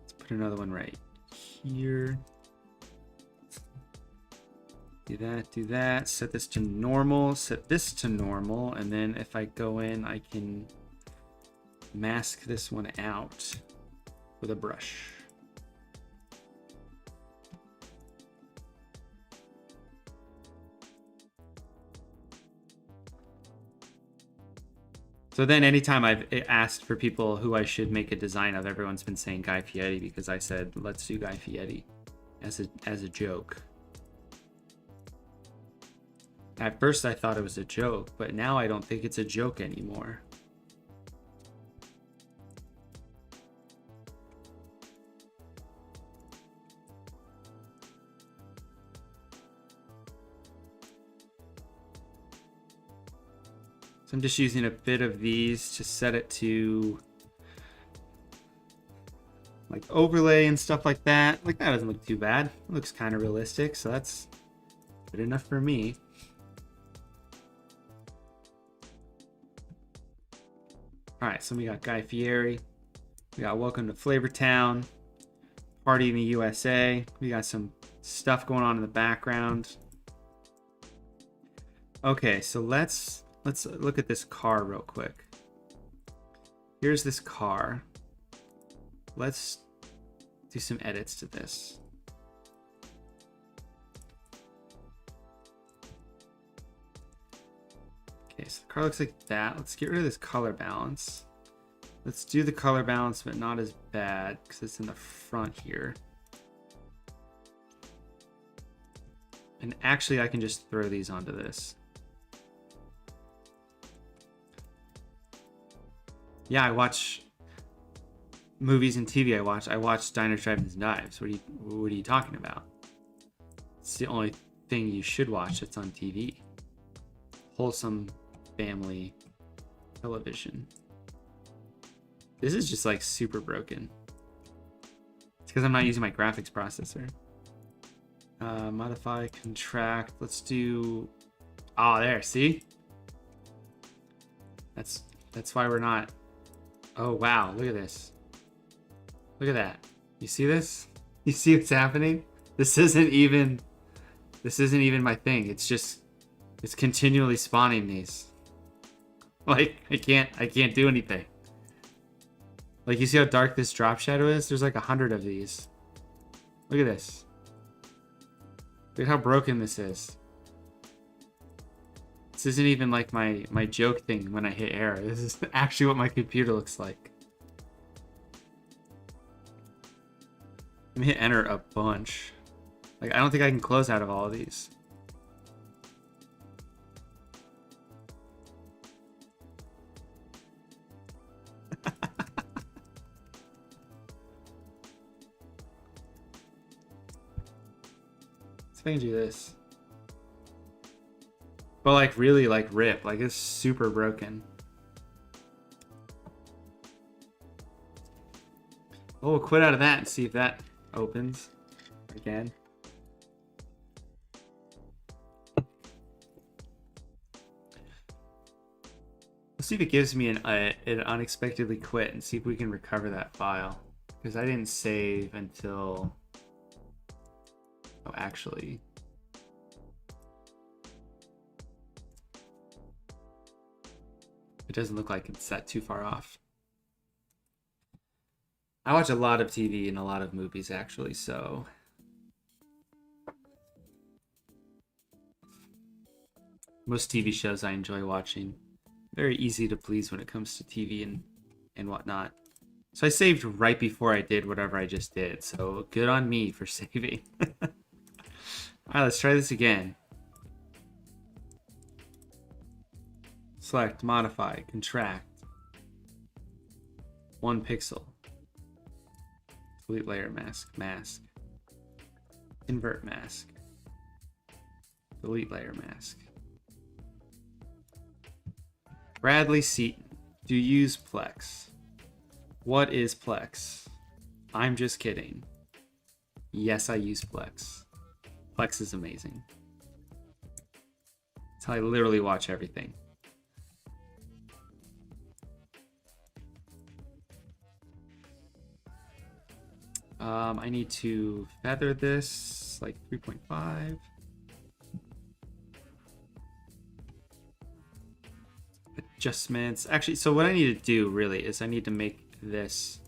Let's put another one right here. Do that, set this to normal, set this to normal, and then if I go in, I can mask this one out with a brush. So then anytime I've asked for people who I should make a design of, everyone's been saying Guy Fieri because I said, let's do Guy Fieri as a joke. At first I thought it was a joke, but now I don't think it's a joke anymore. So I'm just using a bit of these to set it to like overlay and stuff like that. Like that doesn't look too bad. It looks kind of realistic, so that's good enough for me. All right, so we got Guy Fieri. We got Welcome to Flavortown. Party in the USA. We got some stuff going on in the background. Okay, so let's look at this car real quick. Here's this car. Let's do some edits to this. Okay, so the car looks like that. Let's get rid of this color balance. Let's do the color balance, but not as bad because it's in the front here. And actually, I can just throw these onto this. Yeah, I watch movies and TV. I watch Diners, Drive-Ins, and Dives. What are you talking about? It's the only thing you should watch that's on TV. Wholesome family television. This is just like super broken. It's because I'm not using my graphics processor. Modify, contract. Let's do. Oh, there. See? That's why we're not. Oh wow! Look at this. Look at that. You see this? You see what's happening? This isn't even my thing. It's continually spawning these. Like I can't do anything. Like you see how dark this drop shadow is? There's like 100 of these. Look at this. Look how broken this is. This isn't even like my joke thing when I hit error. This is actually what my computer looks like. Let me hit enter a bunch. Like I don't think I can close out of all of these. If I can do this. But like really like rip. Like it's super broken. Oh, we'll quit out of that and see if that opens again. Let's see if it gives me an unexpectedly quit and see if we can recover that file. Because I didn't save until... Oh, actually... It doesn't look like it's set too far off. I watch a lot of TV and a lot of movies, actually, so... Most TV shows I enjoy watching. Very easy to please when it comes to TV and whatnot. So I saved right before I did whatever I just did, so good on me for saving. Alright, let's try this again. Select, modify, contract. 1 pixel. Delete layer mask, mask. Invert mask. Delete layer mask. Bradley Seaton. Do you use Plex? What is Plex? I'm just kidding. Yes, I use Plex. Plex is amazing. That's how I literally watch everything. I need to feather this like 3.5. Adjustments. Actually, so what I need to do really is I need to make this.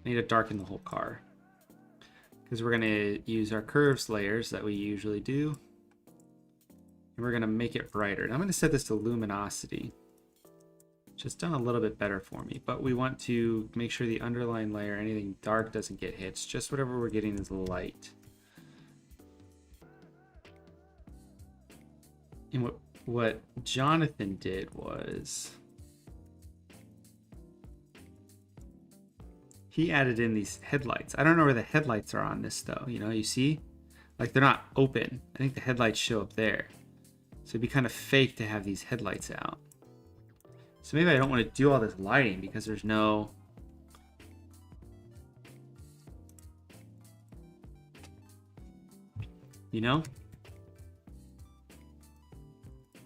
I need to darken the whole car because we're going to use our curves layers that we usually do. And we're going to make it brighter. And I'm going to set this to luminosity. Just done a little bit better for me, but we want to make sure the underlying layer, anything dark doesn't get hit. It's just whatever we're getting is light. And what Jonathan did was he added in these headlights. I don't know where the headlights are on this though. You know, you see, like they're not open. I think the headlights show up there. So it'd be kind of fake to have these headlights out. So maybe I don't want to do all this lighting because there's no... You know?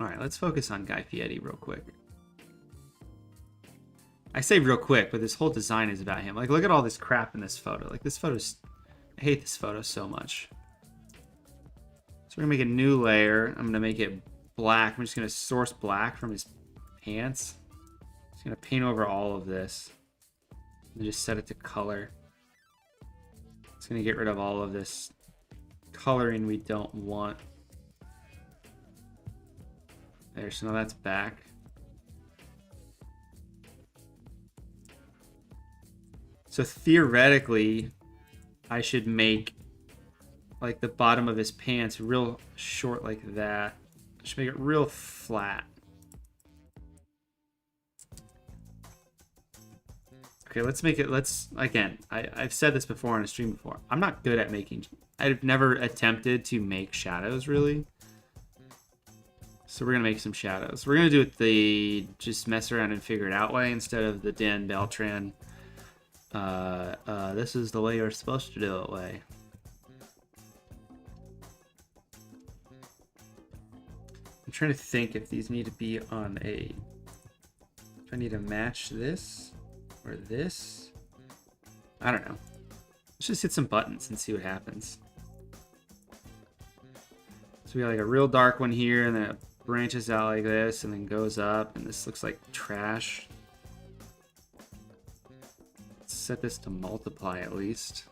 Alright, let's focus on Guy Fieri real quick. I say real quick, but this whole design is about him. Like, look at all this crap in this photo. Like, this photo's... I hate this photo so much. So we're gonna make a new layer. I'm gonna make it black. I'm just gonna source black from his pants. Just gonna paint over all of this. And just set it to color. It's gonna get rid of all of this coloring we don't want. There, so now that's back. So theoretically, I should make like the bottom of his pants real short like that. I should make it real flat. Okay, let's make it, again, I've said this before on a stream before. I'm not good at making, I've never attempted to make shadows really. So we're gonna make some shadows. We're gonna do it the just mess around and figure it out way instead of the Dan Beltran. This is the way you're supposed to do it way. I'm trying to think if these need to be on a... If I need to match this or this. I don't know. Let's just hit some buttons and see what happens. So we got like a real dark one here, and then it branches out like this, and then goes up, and this looks like trash. Let's set this to multiply at least.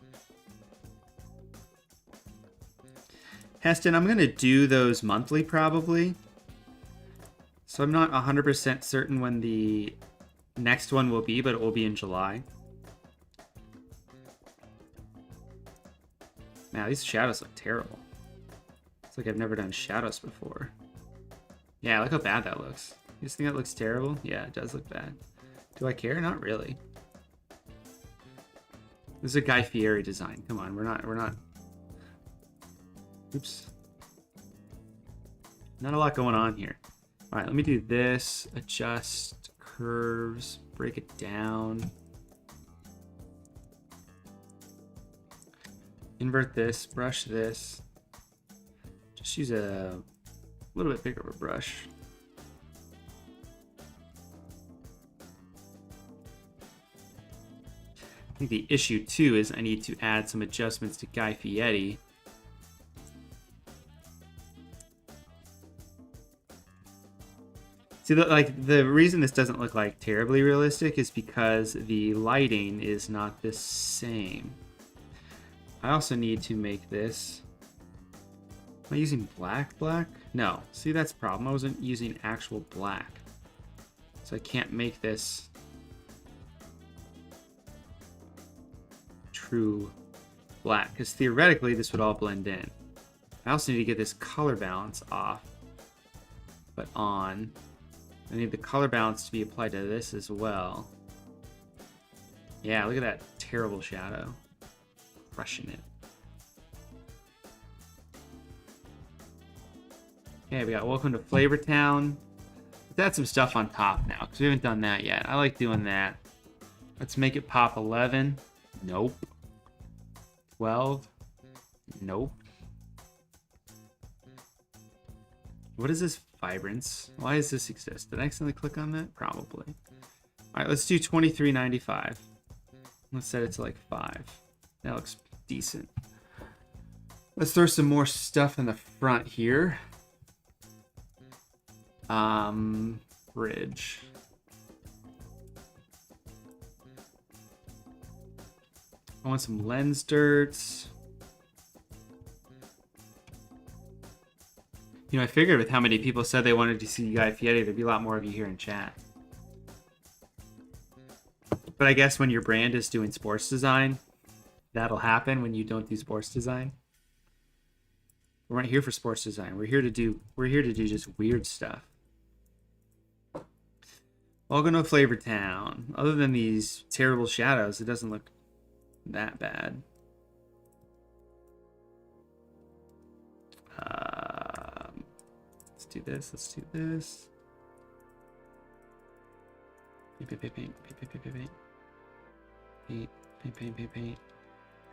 Heston, I'm going to do those monthly probably. So I'm not 100% certain when the next one will be, but it will be in July. Now, these shadows look terrible. It's like I've never done shadows before. Yeah, look how bad that looks. You just think that looks terrible? Yeah, it does look bad. Do I care? Not really. This is a Guy Fieri design. Come on, we're not... Oops. Not a lot going on here. All right, let me do this. Adjust curves, break it down. Invert this, brush this. Just use a little bit bigger of a brush. I think the issue too is I need to add some adjustments to Guy Fieri. See, the reason this doesn't look like terribly realistic is because the lighting is not the same. I also need to make this... Am I using black? No. See, that's the problem. I wasn't using actual black. So I can't make this true black, because theoretically this would all blend in. I also need to get this color balance off, but on. I need the color balance to be applied to this as well. Yeah, look at that terrible shadow. Crushing it. Okay, we got Welcome to Flavortown. Let's add some stuff on top now, because we haven't done that yet. I like doing that. Let's make it pop 11. Nope. 12. Nope. What is this vibrance? Why does this exist? Did I accidentally click on that? Probably. All right, let's do 23.95. Let's set it to like 5. That looks decent. Let's throw some more stuff in the front here. Bridge. I want some lens dirts. You know, I figured with how many people said they wanted to see Guy Fieri, there'd be a lot more of you here in chat. But I guess when your brand is doing sports design, that'll happen when you don't do sports design. We're not here for sports design. We're here to do just weird stuff. Welcome to Flavortown. Other than these terrible shadows, it doesn't look that bad. Let's do this. Let's do this. Paint, paint, paint, paint, paint, paint, paint, paint. Paint, paint, paint, paint, paint,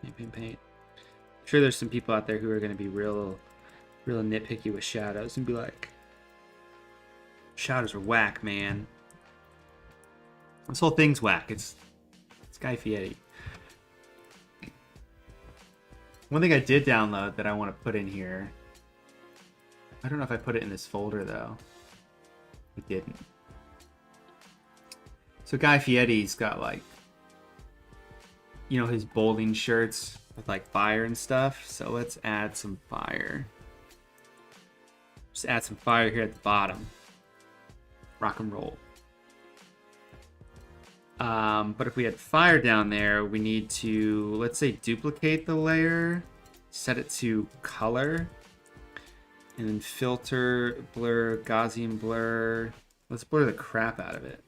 paint, paint, paint. I'm sure there's some people out there who are going to be real nitpicky with shadows and be like, shadows are whack, man. This whole thing's whack. It's Guy Fieri. One thing I did download that I want to put in here. I don't know if I put it in this folder though. I didn't. So Guy Fieri's got like, you know, his bowling shirts with like fire and stuff. So let's add some fire. Just add some fire here at the bottom. Rock and roll. But if we had fire down there, we need to, let's say, duplicate the layer, set it to color, and then filter, blur, Gaussian blur. Let's blur the crap out of it.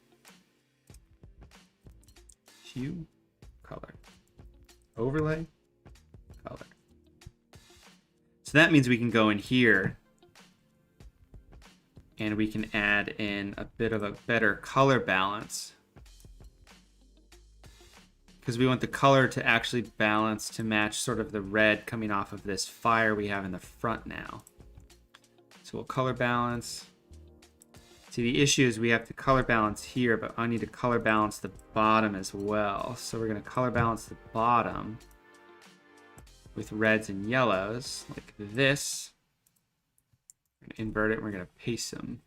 Hue, color, overlay, color. So that means we can go in here and we can add in a bit of a better color balance, because we want the color to actually balance to match sort of the red coming off of this fire we have in the front now. So we'll color balance. See, the issue is we have to color balance here, but I need to color balance the bottom as well. So we're going to color balance the bottom with reds and yellows like this. We're going to invert it and we're going to paste them.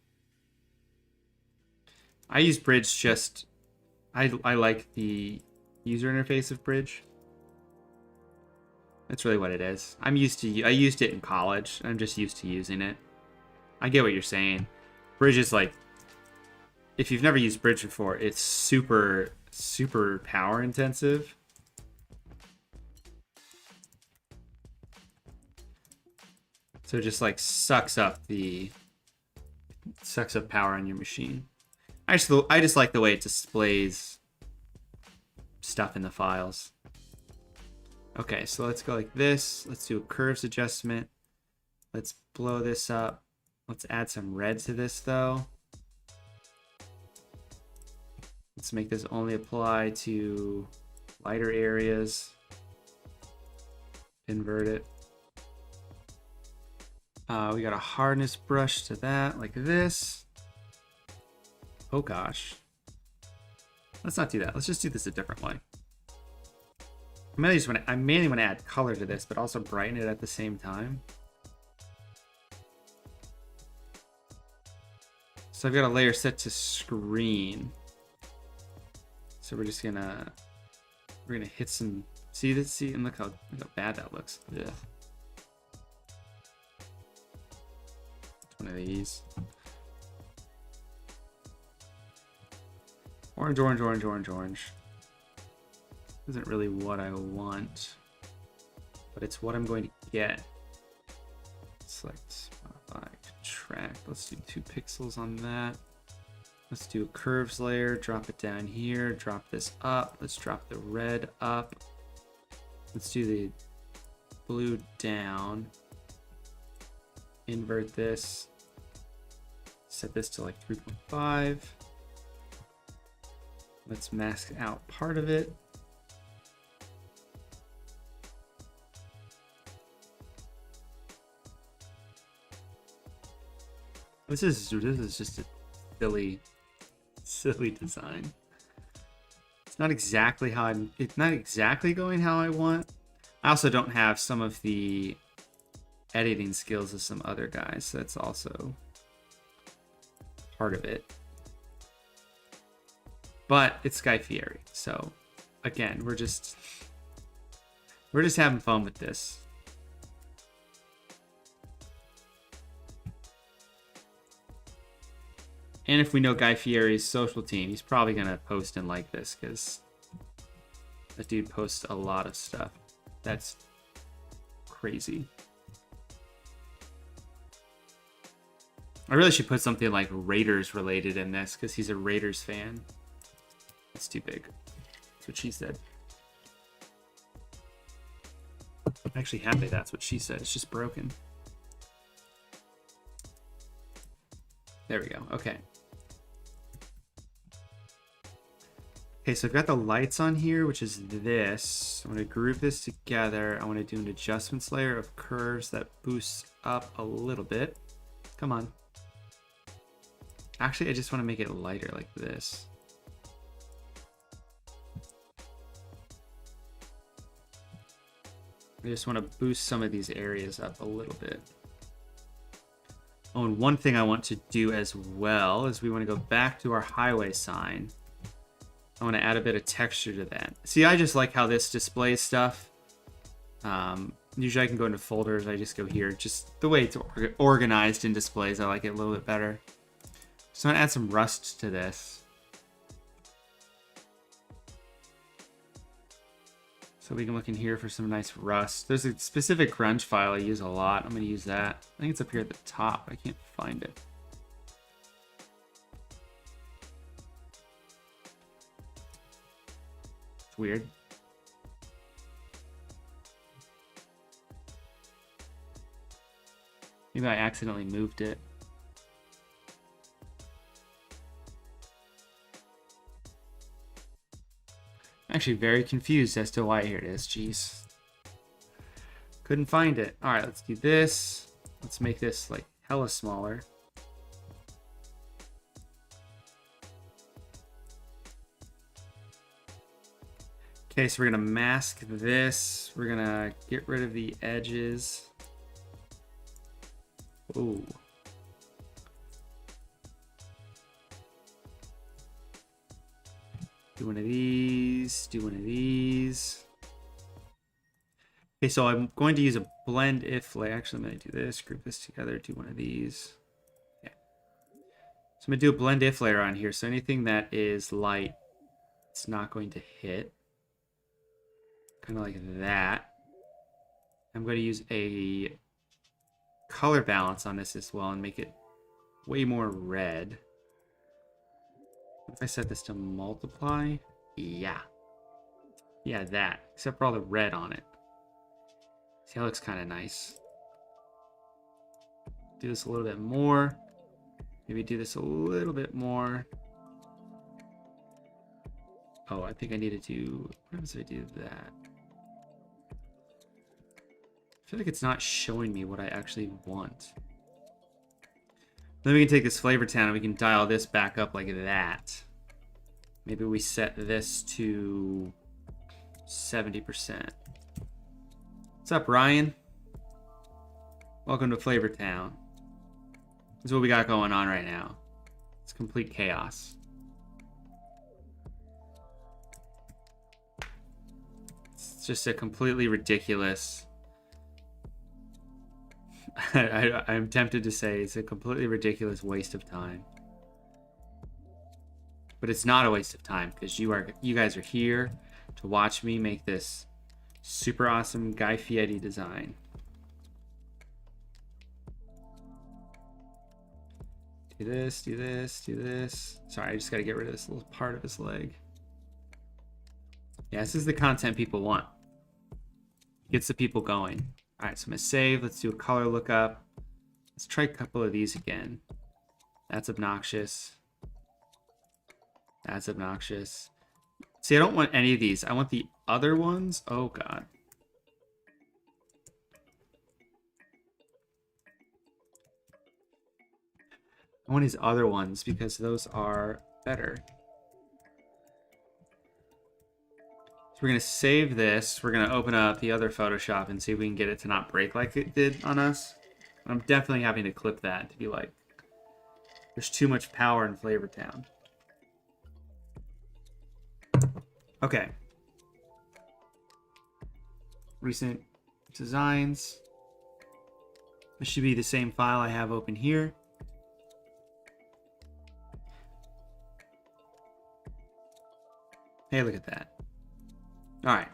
I use Bridge just, I like the user interface of Bridge. That's really what it is. I used it in college. I'm just used to using it. I get what you're saying. Bridge is like, if you've never used Bridge before, it's super, super power intensive. So it just like sucks up power on your machine. I just like the way it displays stuff in the files. Okay, so let's go like this. Let's do a curves adjustment. Let's blow this up. Let's add some red to this though. Let's make this only apply to lighter areas. Invert it. We got a hardness brush to that, like this. Oh gosh. Let's not do that. Let's just do this a different way. I mainly want to add color to this, but also brighten it at the same time. So I've got a layer set to screen. So we're gonna hit some, see and look how bad that looks. Ugh. One of these. Orange, orange, orange, orange, orange. Isn't really what I want, but it's what I'm going to get. Select, modify, contract. Let's do 2 pixels on that. Let's do a curves layer, drop it down here, drop this up. Let's drop the red up. Let's do the blue down. Invert this. Set this to like 3.5. Let's mask out part of it. This is just a silly design. It's not exactly going how I want. I also don't have some of the editing skills of some other guys, so that's also part of it. But it's Guy Fieri, so again, we're just having fun with this. And if we know Guy Fieri's social team, he's probably gonna post and like this, because that dude posts a lot of stuff. That's crazy. I really should put something like Raiders related in this, because he's a Raiders fan. That's too big. That's what she said. I'm actually happy that's what she said. It's just broken. There we go. Okay. Okay, so I've got the lights on here, which is this. I'm going to group this together. I want to do an adjustments layer of curves that boosts up a little bit. Come on. Actually, I just want to make it lighter like this. I just want to boost some of these areas up a little bit. Oh, and one thing I want to do as well is we want to go back to our highway sign. I want to add a bit of texture to that. See, I just like how this displays stuff. Usually I can go into folders. I just go here. Just the way it's organized in displays, I like it a little bit better. So I'm going to add some rust to this. So we can look in here for some nice rust. There's a specific grunge file I use a lot. I'm going to use that. I think it's up here at the top. I can't find it. It's weird. Maybe I accidentally moved it. I'm actually very confused as to why. Here it is. Jeez. Couldn't find it. All right, let's do this. Let's make this like hella smaller. Okay, so we're gonna mask this. We're gonna get rid of the edges. Ooh. Do one of these, do one of these. Okay, so I'm going to use a blend if layer. Actually, I'm going to do this, group this together, do one of these. Yeah. So I'm going to do a blend if layer on here. So anything that is light, it's not going to hit. Kind of like that. I'm going to use a color balance on this as well and make it way more red. If I set this to multiply, yeah, that, except for all the red on it. See, that looks kind of nice. Do this a little bit more. Maybe do this a little bit more. Oh, I think I need to do, what happens if I do that? I feel like it's not showing me what I actually want. Then we can take this Flavortown and we can dial this back up like that. Maybe we set this to 70%. What's up, Ryan? Welcome to Flavortown. This is what we got going on right now. It's complete chaos. It's just a completely ridiculous... I'm tempted to say it's a completely ridiculous waste of time. But it's not a waste of time because you guys are here to watch me make this super awesome Guy Fieri design. Do this, do this, do this. Sorry, I just got to get rid of this little part of his leg. Yeah, this is the content people want. Gets the people going. All right, so I'm going to save. Let's do a color lookup. Let's try a couple of these again. That's obnoxious. That's obnoxious. See, I don't want any of these. I want the other ones. Oh, God. I want these other ones because those are better. So we're going to save this. We're going to open up the other Photoshop and see if we can get it to not break like it did on us. I'm definitely having to clip that to be like, there's too much power in Flavortown. Okay. Recent designs. This should be the same file I have open here. Hey, look at that. All right.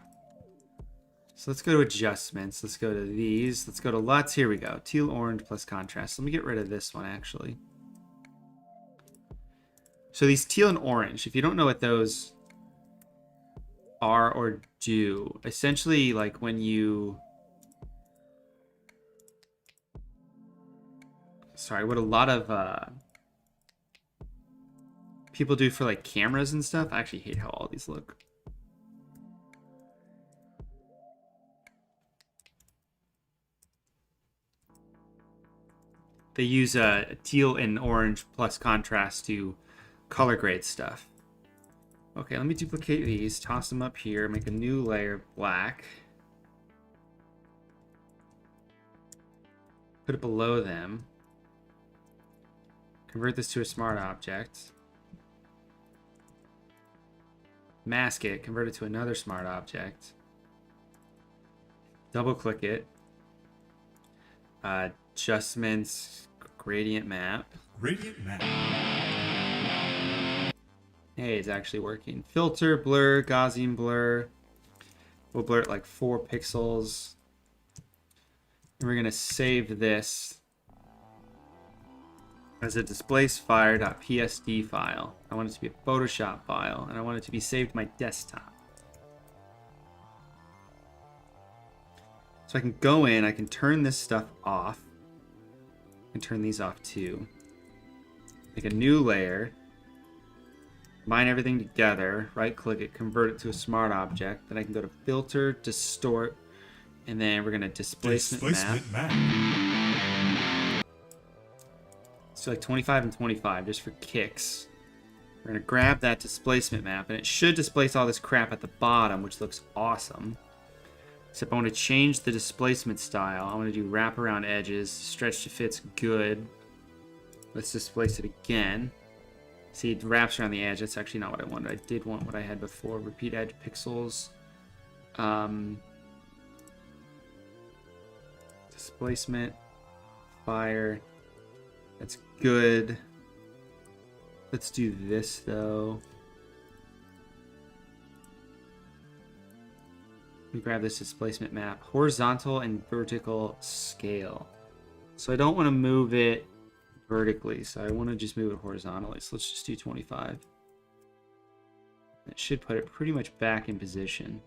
So let's go to adjustments. Let's go to these. Let's go to LUTs. Here we go. Teal orange plus contrast. Let me get rid of this one actually. So these teal and orange, if you don't know what those are or do, essentially like when you... Sorry, what a lot of... people do for like cameras and stuff. I actually hate how all these look. They use teal and orange plus contrast to color grade stuff. Okay, let me duplicate these, toss them up here, make a new layer of black. Put it below them. Convert this to a smart object. Mask it, convert it to another smart object. Double click it. Adjustments, gradient map. Gradient map. Hey, it's actually working. Filter, blur, Gaussian blur. We'll blur it like 4 pixels. And we're going to save this as a displaceFire.psd file. I want it to be a Photoshop file, and I want it to be saved to my desktop. So I can go in, I can turn this stuff off. I can turn these off too. Make a new layer. Combine everything together, right click it, convert it to a smart object. Then I can go to filter, distort, and then we're going to displacement map. So like 25 and 25 just for kicks. We're going to grab that displacement map, and it should displace all this crap at the bottom, which looks awesome. Except I want to change the displacement style. I want to do wraparound edges, stretch to fit's good. Let's displace it again. See, it wraps around the edge. That's actually not what I wanted. I did want what I had before. Repeat edge pixels. Displacement. Fire. That's good. Let's do this, though. Let me grab this displacement map. Horizontal and vertical scale. So I don't want to move it vertically, so I want to just move it horizontally. So let's just do 25. That should put it pretty much back in position.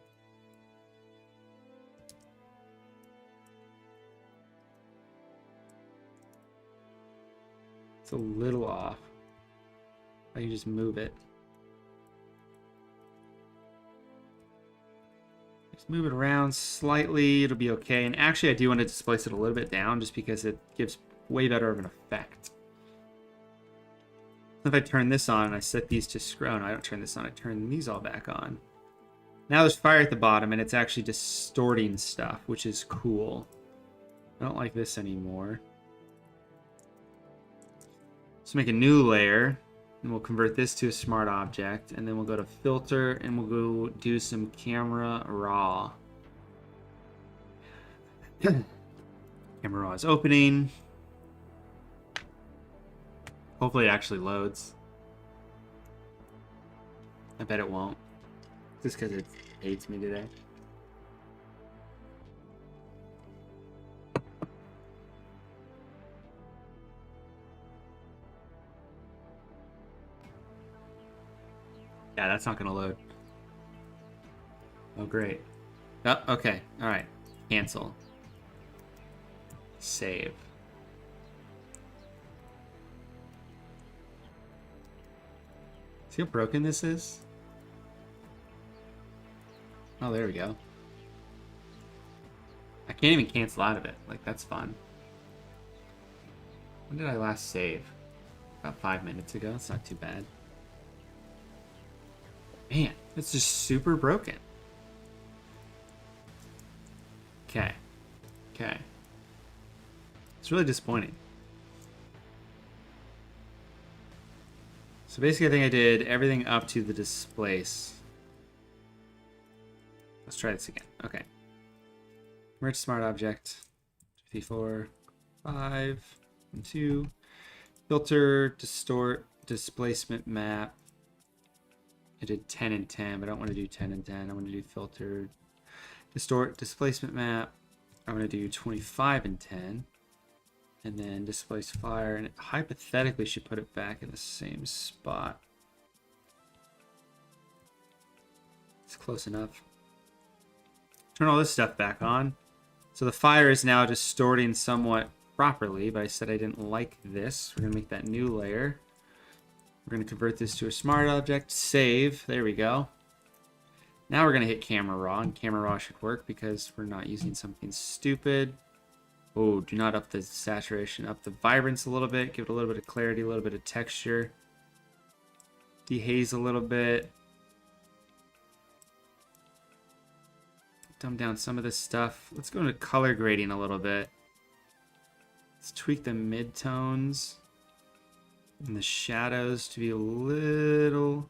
It's a little off. I can just move it. Just move it around slightly, it'll be okay. And actually I do want to displace it a little bit down just because it gives way better of an effect. If I turn this on and I set these to scroll, no, I don't turn this on, I turn these all back on. Now there's fire at the bottom and it's actually distorting stuff, which is cool. I don't like this anymore. Let's make a new layer and we'll convert this to a smart object, and then we'll go to filter and we'll go do some camera raw. Camera raw is opening. Hopefully it actually loads. I bet it won't. Just because it hates me today. Yeah, that's not going to load. Oh, great. Oh, okay. All right. Cancel. Save. See how broken this is? Oh, there we go. I can't even cancel out of it. Like, that's fun. When did I last save? About 5 minutes ago. It's not too bad. Man, it's just super broken. Okay. Okay. It's really disappointing. So basically I think I did everything up to the displace. Let's try this again. Okay. Merge smart object. 54, 5, and 2. Filter, distort, displacement map. I did 10 and 10, but I don't want to do 10 and 10. I want to do filter, distort, displacement map. I'm going to do 25 and 10. And then displace fire. And it hypothetically should put it back in the same spot. It's close enough. Turn all this stuff back on. So the fire is now distorting somewhat properly, but I said I didn't like this. We're going to make that new layer. We're going to convert this to a smart object. Save. There we go. Now we're going to hit camera raw, and camera raw should work because we're not using something stupid. Oh, do not up the saturation. Up the vibrance a little bit. Give it a little bit of clarity, a little bit of texture. Dehaze a little bit. Dumb down some of this stuff. Let's go into color grading a little bit. Let's tweak the midtones and the shadows to be a little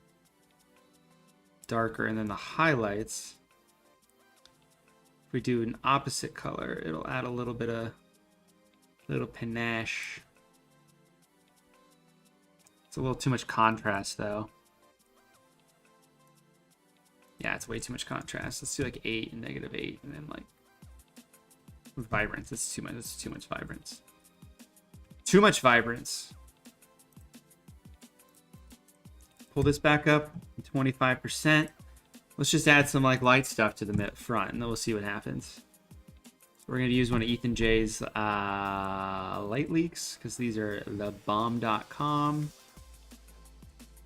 darker, and then the highlights, if we do an opposite color, it'll add a little bit of panache. It's a little too much contrast though. Yeah, it's way too much contrast. Let's do like 8 and -8, and then like with vibrance. It's too much. It's too much vibrance. Too much vibrance. Pull this back up 25%. Let's just add some like light stuff to the front, and then we'll see what happens. We're going to use one of Ethan J's light leaks because these are thebomb.com.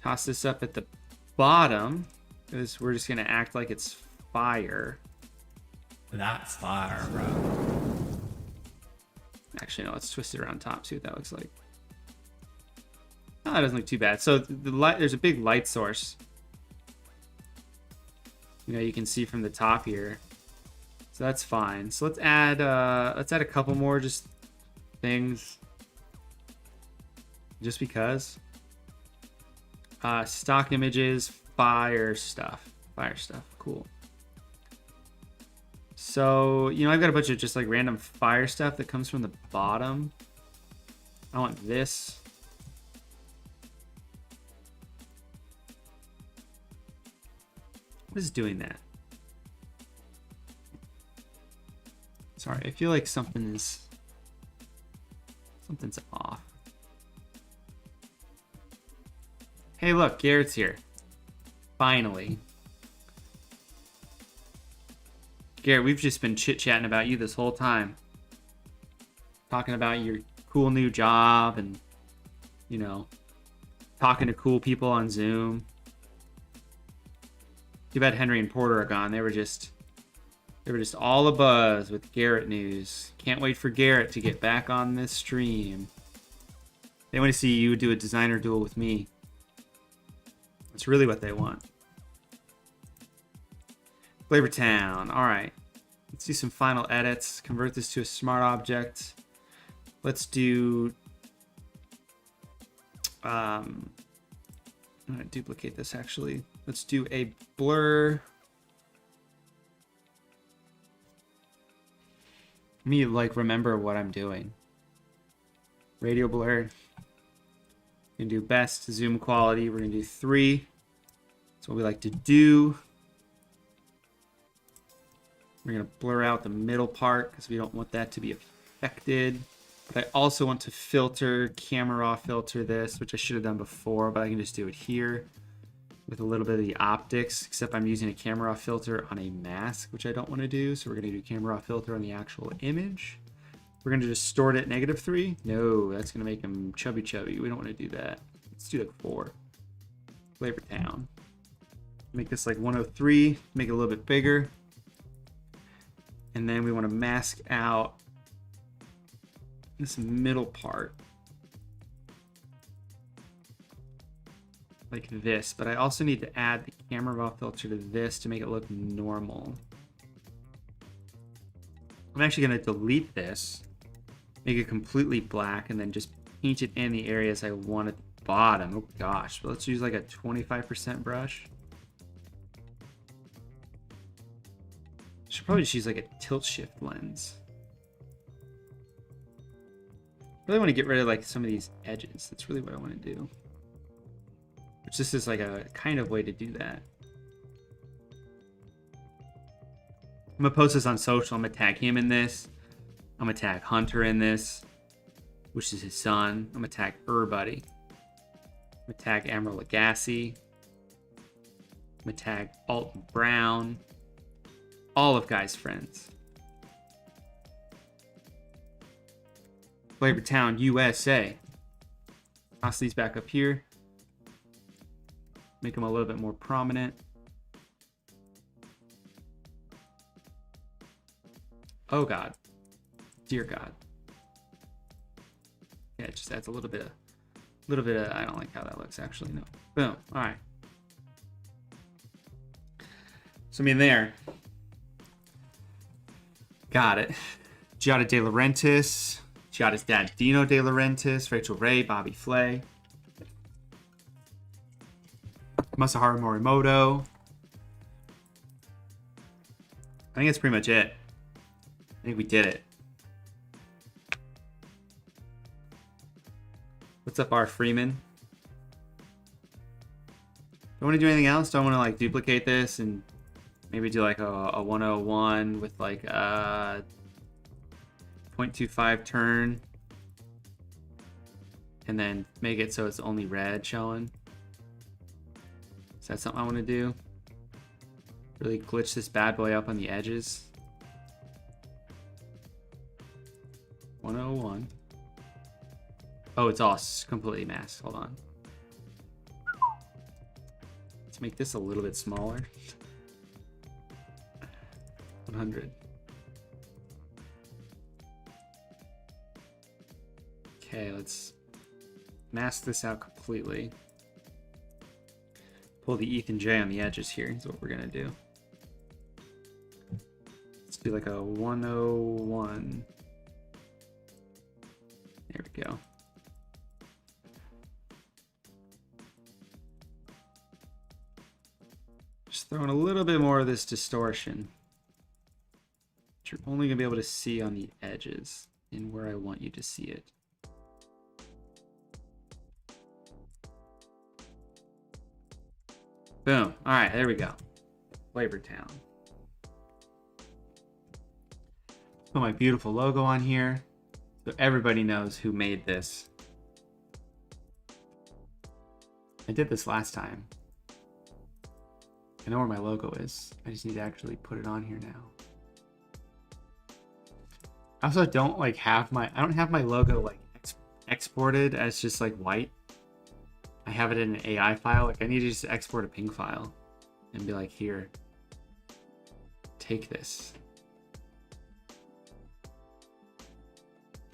Toss this up at the bottom because we're just going to act like it's fire. That's fire, bro. Actually, no, let's twist it around top, see what that looks like. Oh, that doesn't look too bad. So the light, there's a big light source. You know, you can see from the top here. So that's fine. So let's add a couple more just things. Just because. Stock images, fire stuff. Fire stuff, cool. So, you know, I've got a bunch of just like random fire stuff that comes from the bottom. I want this. What is doing that? Sorry, I feel like something's off. Hey, look, Garrett's here. Finally. Garrett, we've just been chit-chatting about you this whole time. Talking about your cool new job and, you know, talking to cool people on Zoom. Too bad Henry and Porter are gone. They were just all abuzz with Garrett news. Can't wait for Garrett to get back on this stream. They want to see you do a designer duel with me. That's really what they want. Flavortown. All right. Let's do some final edits. Convert this to a smart object. Let's do... I'm going to duplicate this actually. Let's do a blur. Let me like remember what I'm doing. Radio blur. We're going to do best zoom quality. We're going to do 3. That's what we like to do. We're going to blur out the middle part because we don't want that to be affected. But I also want to filter, camera raw filter this, which I should have done before, but I can just do it here with a little bit of the optics, except I'm using a camera raw filter on a mask, which I don't want to do. So we're going to do camera raw filter on the actual image. We're going to distort it -3. No, that's going to make them chubby. We don't want to do that. Let's do like 4. Flavortown. Make this like 103, make it a little bit bigger. And then we want to mask out this middle part like this, but I also need to add the camera raw filter to this to make it look normal. I'm actually going to delete this, make it completely black, and then just paint it in the areas I want at the bottom. Oh gosh, but let's use like a 25% brush. Should probably just use like a tilt shift lens. I really want to get rid of like some of these edges. That's really what I want to do. Which this is like a kind of way to do that. I'm gonna post this on social. I'm gonna tag him in this. I'm gonna tag Hunter in this, which is his son. I'm gonna tag Buddy. I'm gonna tag Emerald Lagasse. I'm gonna tag Alton Brown. All of Guy's friends. Flavortown, USA. Toss these back up here. make them a little bit more prominent. Oh God, dear God. Yeah, it just adds a little bit of, I don't like how that looks actually, no. Boom, all right. So I mean there. Got it. Giada De Laurentiis, Giada's dad Dino De Laurentiis, Rachel Ray, Bobby Flay, Masaharu Morimoto. I think that's pretty much it. I think we did it. What's up, R. Freeman? Don't want to do anything else. Don't want to like duplicate this and maybe do like a 101 with like a 0.25 turn, and then make it so it's only red showing. Is that something I want to do? Really glitch this bad boy up on the edges. 101. Oh, it's all completely masked. Hold on. Let's make this a little bit smaller. 100. Okay, let's mask this out completely. Pull the Ethan J on the edges here is what we're gonna do. Let's do like a 101. There we go. Just throwing a little bit more of this distortion. Which you're only gonna be able to see on the edges and where I want you to see it. Boom. All right, there we go. Flavortown. Put my beautiful logo on here so everybody knows who made this. I did this last time. I know where my logo is. I just need to actually put it on here now. I also don't like have my, I don't have my logo like exported as just like white. I have it in an AI file. Like I need to just export a ping file and be like, here, take this.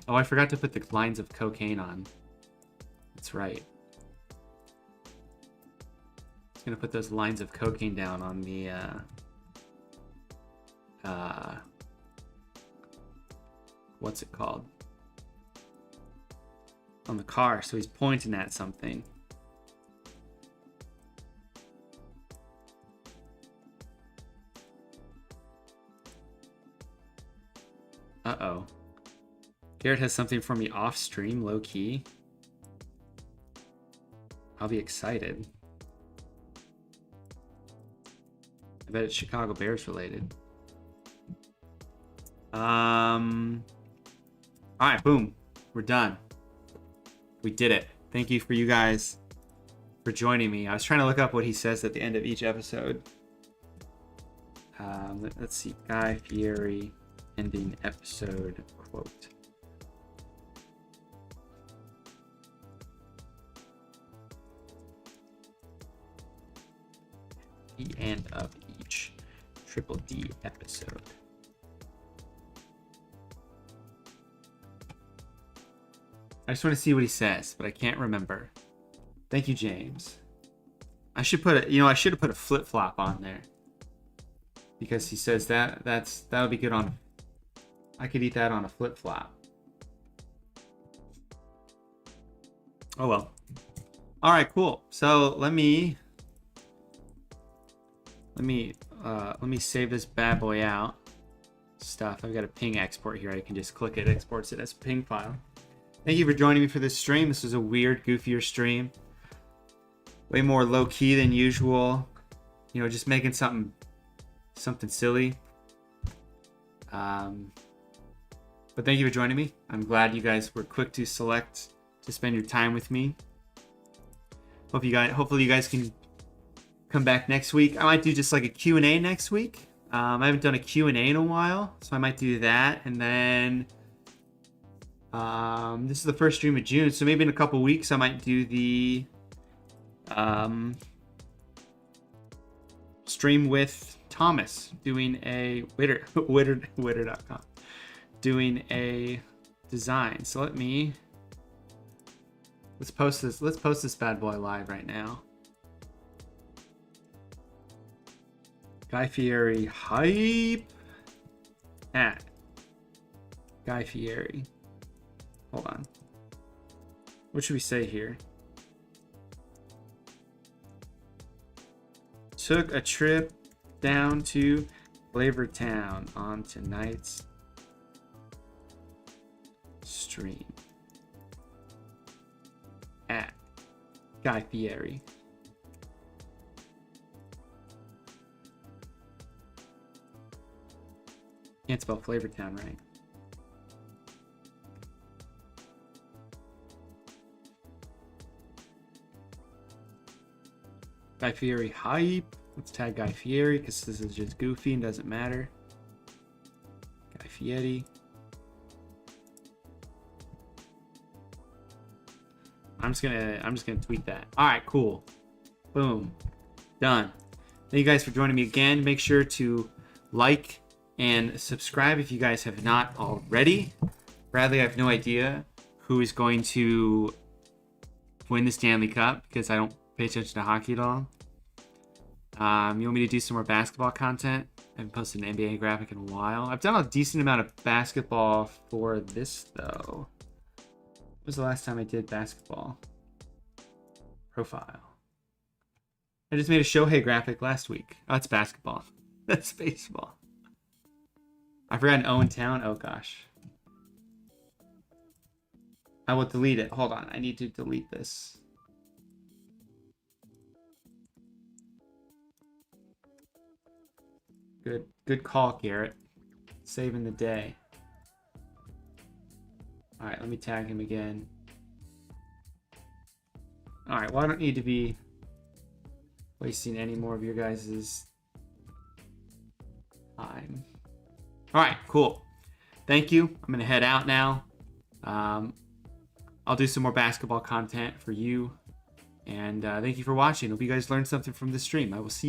Oh, I forgot to put the lines of cocaine on. That's right. Just gonna put those lines of cocaine down on the what's it called? On the car, so he's pointing at something. Uh-oh. Garrett has something for me off stream, low key. I'll be excited. I bet it's Chicago Bears related. Alright, boom. We're done. We did it. Thank you for you guys for joining me. I was trying to look up what he says at the end of each episode. Let's see. Guy Fieri ending episode quote. The end of each Triple D episode. I just want to see what he says, but I can't remember. Thank you, James. I should put it, I should have put a flip-flop on there. Because he says that would be good on, I could eat that on a flip-flop. Oh well. All right, cool. So let me save this bad boy out. Stuff. I've got a ping export here. I can just click it, exports it as a ping file. Thank you for joining me for this stream. This was a weird, goofier stream. Way more low key than usual. Just making something silly. But thank you for joining me. I'm glad you guys were quick to select to spend your time with me. Hopefully you guys can come back next week. I might do just like a Q&A next week. I haven't done a Q&A in a while, so I might do that. And then this is the first stream of June, so maybe in a couple weeks I might do the stream with Thomas doing a Witter.com doing a design. So let's post this bad boy live right now. Guy Fieri hype at Guy Fieri. Hold on. What should we say here? Took a trip down to Flavortown on tonight's stream at Guy Fieri. Can't spell Flavortown right. Guy Fieri hype. Let's tag Guy Fieri because this is just goofy and doesn't matter. Guy Fieri. I'm just gonna tweet that. All right, cool. Boom, done. Thank you guys for joining me again. Make sure to like and subscribe if you guys have not already. Bradley, I have no idea who is going to win the Stanley Cup because I don't pay attention to hockey at all. You want me to do some more basketball content? I haven't posted an NBA graphic in a while. I've done a decent amount of basketball for this, though. When was the last time I did basketball? Profile. I just made a Shohei graphic last week. Oh, it's basketball. That's baseball. I forgot an Owen Town. Oh, gosh. I will delete it. Hold on. I need to delete this. Good call, Garrett. Saving the day. All right, let me tag him again. All right, well, I don't need to be wasting any more of your guys' time. All right, cool. Thank you. I'm going to head out now. I'll do some more basketball content for you. And thank you for watching. Hope you guys learned something from this stream. I will see you